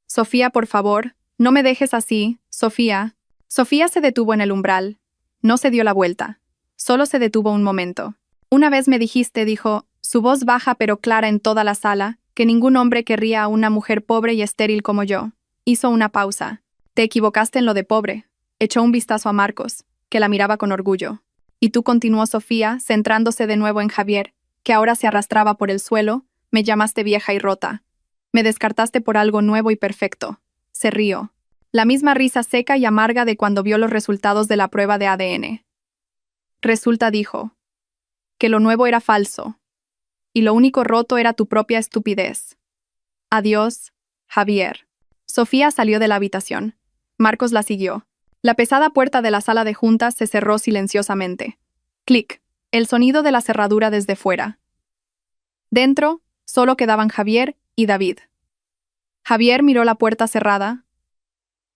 Sofía, por favor, no me dejes así, Sofía. Sofía se detuvo en el umbral. No se dio la vuelta. Solo se detuvo un momento. Una vez me dijiste, dijo, su voz baja pero clara en toda la sala, que ningún hombre querría a una mujer pobre y estéril como yo. Hizo una pausa. Te equivocaste en lo de pobre. Echó un vistazo a Marcos, que la miraba con orgullo. Y tú, continuó Sofía, centrándose de nuevo en Javier, que ahora se arrastraba por el suelo, me llamaste vieja y rota. Me descartaste por algo nuevo y perfecto. Se rió. La misma risa seca y amarga de cuando vio los resultados de la prueba de ADN. Resulta, dijo, que lo nuevo era falso, y lo único roto era tu propia estupidez. Adiós, Javier. Sofía salió de la habitación. Marcos la siguió. La pesada puerta de la sala de juntas se cerró silenciosamente. Clic. El sonido de la cerradura desde fuera. Dentro, solo quedaban Javier y David. Javier miró la puerta cerrada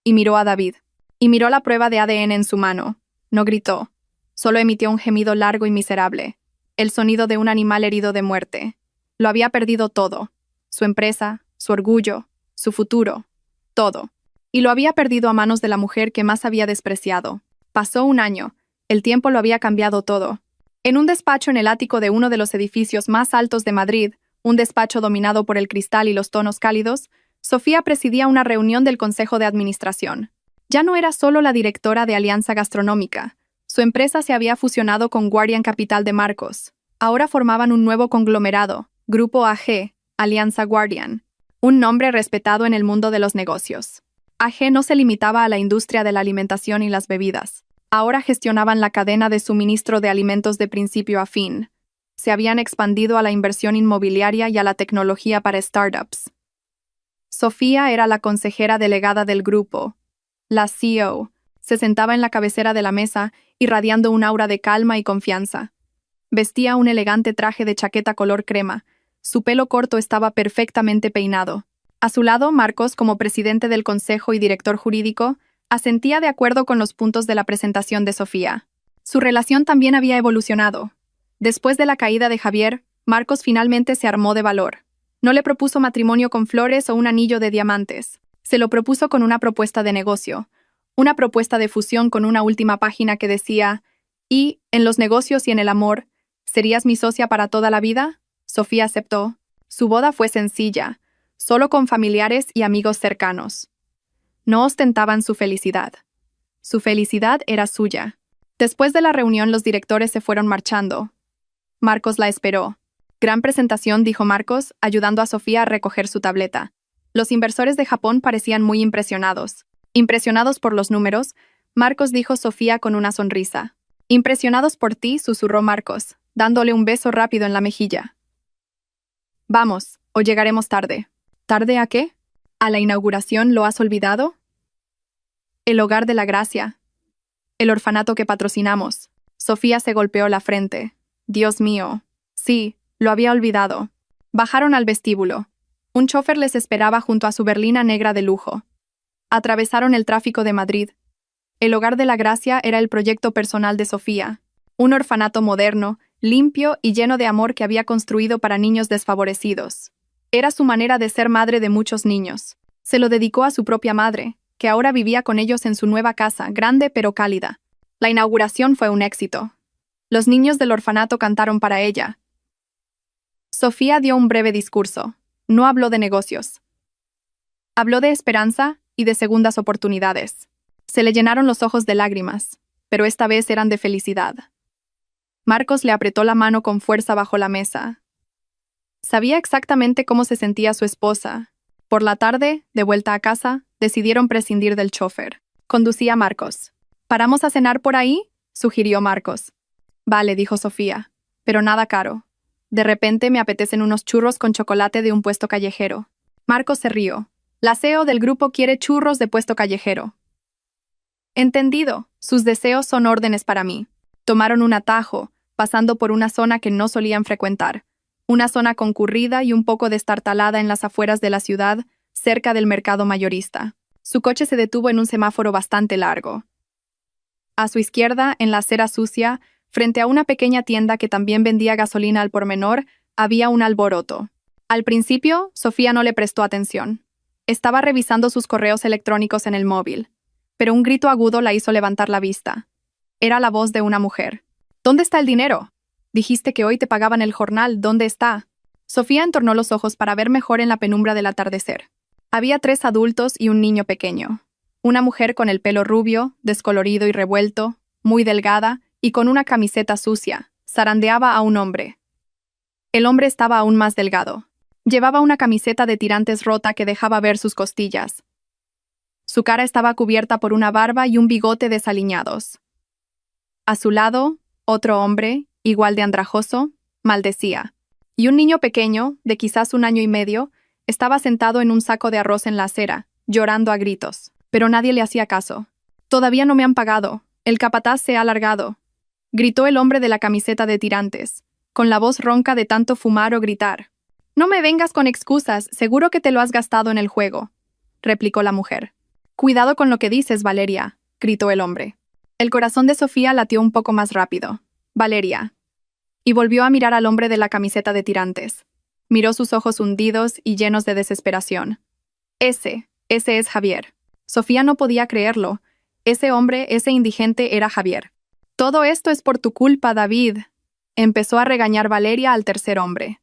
y miró a David. Y miró la prueba de ADN en su mano. No gritó. Solo emitió un gemido largo y miserable. El sonido de un animal herido de muerte. Lo había perdido todo. Su empresa, su orgullo, su futuro. Todo. Y lo había perdido a manos de la mujer que más había despreciado. Pasó un año. El tiempo lo había cambiado todo. En un despacho en el ático de uno de los edificios más altos de Madrid, un despacho dominado por el cristal y los tonos cálidos, Sofía presidía una reunión del Consejo de Administración. Ya no era solo la directora de Alianza Gastronómica. Su empresa se había fusionado con Guardián Capital de Marcos. Ahora formaban un nuevo conglomerado, Grupo AG, Alianza Guardián, un nombre respetado en el mundo de los negocios. AG no se limitaba a la industria de la alimentación y las bebidas. Ahora gestionaban la cadena de suministro de alimentos de principio a fin. Se habían expandido a la inversión inmobiliaria y a la tecnología para startups. Sofía era la consejera delegada del grupo. La CEO se sentaba en la cabecera de la mesa, irradiando un aura de calma y confianza. Vestía un elegante traje de chaqueta color crema, Su pelo corto estaba perfectamente peinado. A su lado, Marcos, como presidente del consejo y director jurídico, asentía de acuerdo con los puntos de la presentación de Sofía. Su relación también había evolucionado. Después de la caída de Javier, Marcos finalmente se armó de valor. No le propuso matrimonio con flores o un anillo de diamantes. Se lo propuso con una propuesta de negocio. Una propuesta de fusión con una última página que decía: «Y, en los negocios y en el amor, ¿serías mi socia para toda la vida?». Sofía aceptó. Su boda fue sencilla, solo con familiares y amigos cercanos. No ostentaban su felicidad. Su felicidad era suya. Después de la reunión, los directores se fueron marchando. Marcos la esperó. «Gran presentación», dijo Marcos, ayudando a Sofía a recoger su tableta. Los inversores de Japón parecían muy impresionados. Impresionados por los números, Marcos dijo Sofía con una sonrisa. «Impresionados por ti», susurró Marcos, dándole un beso rápido en la mejilla. «Vamos, o llegaremos tarde». «¿Tarde a qué? ¿A la inauguración? ¿Lo has olvidado?». «El Hogar de la Gracia. El orfanato que patrocinamos». Sofía se golpeó la frente. «Dios mío. Sí, lo había olvidado». Bajaron al vestíbulo. Un chofer les esperaba junto a su berlina negra de lujo. Atravesaron el tráfico de Madrid. El Hogar de la Gracia era el proyecto personal de Sofía. Un orfanato moderno, limpio y lleno de amor que había construido para niños desfavorecidos. Era su manera de ser madre de muchos niños. Se lo dedicó a su propia madre, que ahora vivía con ellos en su nueva casa, grande pero cálida. La inauguración fue un éxito. Los niños del orfanato cantaron para ella. Sofía dio un breve discurso. No habló de negocios. Habló de esperanza y de segundas oportunidades. Se le llenaron los ojos de lágrimas, pero esta vez eran de felicidad. Marcos le apretó la mano con fuerza bajo la mesa. Sabía exactamente cómo se sentía su esposa. Por la tarde, de vuelta a casa, decidieron prescindir del chofer. Conducía Marcos. «¿Paramos a cenar por ahí?», sugirió Marcos. «Vale», dijo Sofía, «pero nada caro. De repente me apetecen unos churros con chocolate de un puesto callejero». Marcos se rió. «La CEO del grupo quiere churros de puesto callejero». «Entendido. Sus deseos son órdenes para mí». Tomaron un atajo, pasando por una zona que no solían frecuentar. Una zona concurrida y un poco destartalada en las afueras de la ciudad, cerca del mercado mayorista. Su coche se detuvo en un semáforo bastante largo. A su izquierda, en la acera sucia, frente a una pequeña tienda que también vendía gasolina al por menor, había un alboroto. Al principio, Sofía no le prestó atención. Estaba revisando sus correos electrónicos en el móvil, pero un grito agudo la hizo levantar la vista. Era la voz de una mujer. «¿Dónde está el dinero? Dijiste que hoy te pagaban el jornal. ¿Dónde está?». Sofía entornó los ojos para ver mejor en la penumbra del atardecer. Había 3 adultos y un niño pequeño. Una mujer con el pelo rubio, descolorido y revuelto, muy delgada y con una camiseta sucia, zarandeaba a un hombre. El hombre estaba aún más delgado. Llevaba una camiseta de tirantes rota que dejaba ver sus costillas. Su cara estaba cubierta por una barba y un bigote desaliñados. A su lado, otro hombre, igual de andrajoso, maldecía. Y un niño pequeño, de quizás 1 año y medio, estaba sentado en un saco de arroz en la acera, llorando a gritos. Pero nadie le hacía caso. «Todavía no me han pagado. El capataz se ha largado», gritó el hombre de la camiseta de tirantes, con la voz ronca de tanto fumar o gritar. «No me vengas con excusas, seguro que te lo has gastado en el juego», replicó la mujer. «Cuidado con lo que dices, Valeria», gritó el hombre. El corazón de Sofía latió un poco más rápido. «Valeria». Y volvió a mirar al hombre de la camiseta de tirantes. Miró sus ojos hundidos y llenos de desesperación. Ese es Javier. Sofía no podía creerlo. Ese hombre, ese indigente, era Javier. «Todo esto es por tu culpa, David», empezó a regañar Valeria al tercer hombre.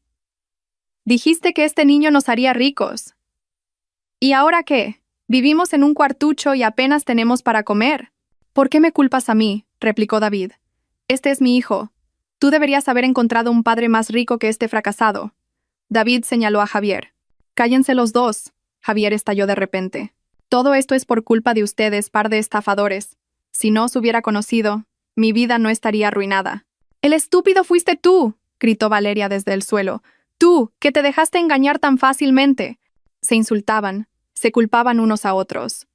«Dijiste que este niño nos haría ricos. ¿Y ahora qué? Vivimos en un cuartucho y apenas tenemos para comer». «¿Por qué me culpas a mí?», replicó David. «Este es mi hijo. Tú deberías haber encontrado un padre más rico que este fracasado». David señaló a Javier. «Cállense los dos», Javier estalló de repente. «Todo esto es por culpa de ustedes, par de estafadores. Si no os hubiera conocido, mi vida no estaría arruinada». «El estúpido fuiste tú», gritó Valeria desde el suelo. «Tú, que te dejaste engañar tan fácilmente». Se insultaban, se culpaban unos a otros.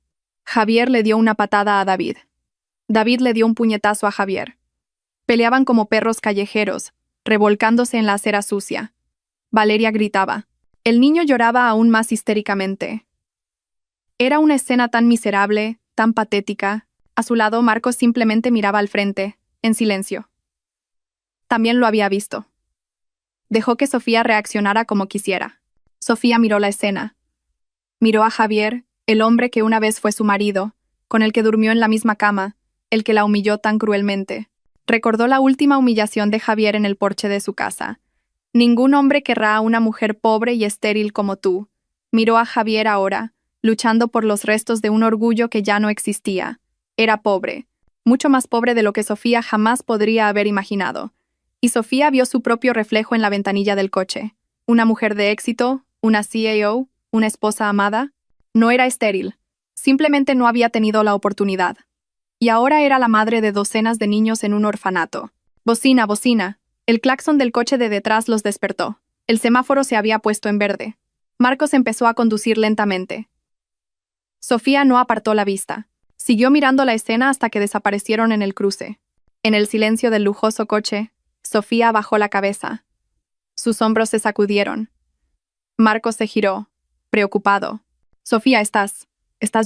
Javier le dio una patada a David. David le dio un puñetazo a Javier. Peleaban como perros callejeros, revolcándose en la acera sucia. Valeria gritaba. El niño lloraba aún más histéricamente. Era una escena tan miserable, tan patética. A su lado, Marcos simplemente miraba al frente, en silencio. También lo había visto. Dejó que Sofía reaccionara como quisiera. Sofía miró la escena. Miró a Javier, el hombre que una vez fue su marido, con el que durmió en la misma cama, el que la humilló tan cruelmente. Recordó la última humillación de Javier en el porche de su casa. Ningún hombre querrá a una mujer pobre y estéril como tú. Miró a Javier ahora, luchando por los restos de un orgullo que ya no existía. Era pobre, mucho más pobre de lo que Sofía jamás podría haber imaginado. Y Sofía vio su propio reflejo en la ventanilla del coche. Una mujer de éxito, una CAO, una esposa amada. No era estéril, simplemente no había tenido la oportunidad. Y ahora era la madre de docenas de niños en un orfanato. Bocina, bocina. El claxon del coche de detrás los despertó. El semáforo se había puesto en verde. Marcos empezó a conducir lentamente. Sofía no apartó la vista. Siguió mirando la escena hasta que desaparecieron en el cruce. En el silencio del lujoso coche, Sofía bajó la cabeza. Sus hombros se sacudieron. Marcos se giró, preocupado. Sofía, ¿estás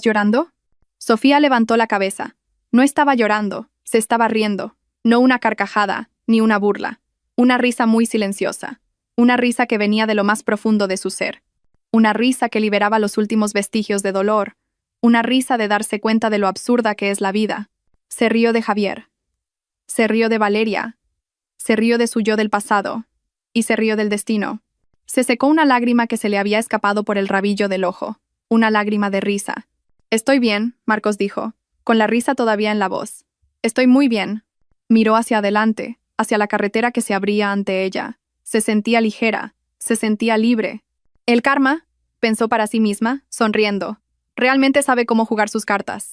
llorando? Sofía levantó la cabeza. No estaba llorando, se estaba riendo. No una carcajada, ni una burla. Una risa muy silenciosa. Una risa que venía de lo más profundo de su ser. Una risa que liberaba los últimos vestigios de dolor. Una risa de darse cuenta de lo absurda que es la vida. Se rió de Javier. Se rió de Valeria. Se rió de su yo del pasado. Y se rió del destino. Se secó una lágrima que se le había escapado por el rabillo del ojo. Una lágrima de risa. Estoy bien, Marcos dijo, con la risa todavía en la voz. Estoy muy bien. Miró hacia adelante, hacia la carretera que se abría ante ella. Se sentía ligera, se sentía libre. El karma, pensó para sí misma, sonriendo. Realmente sabe cómo jugar sus cartas.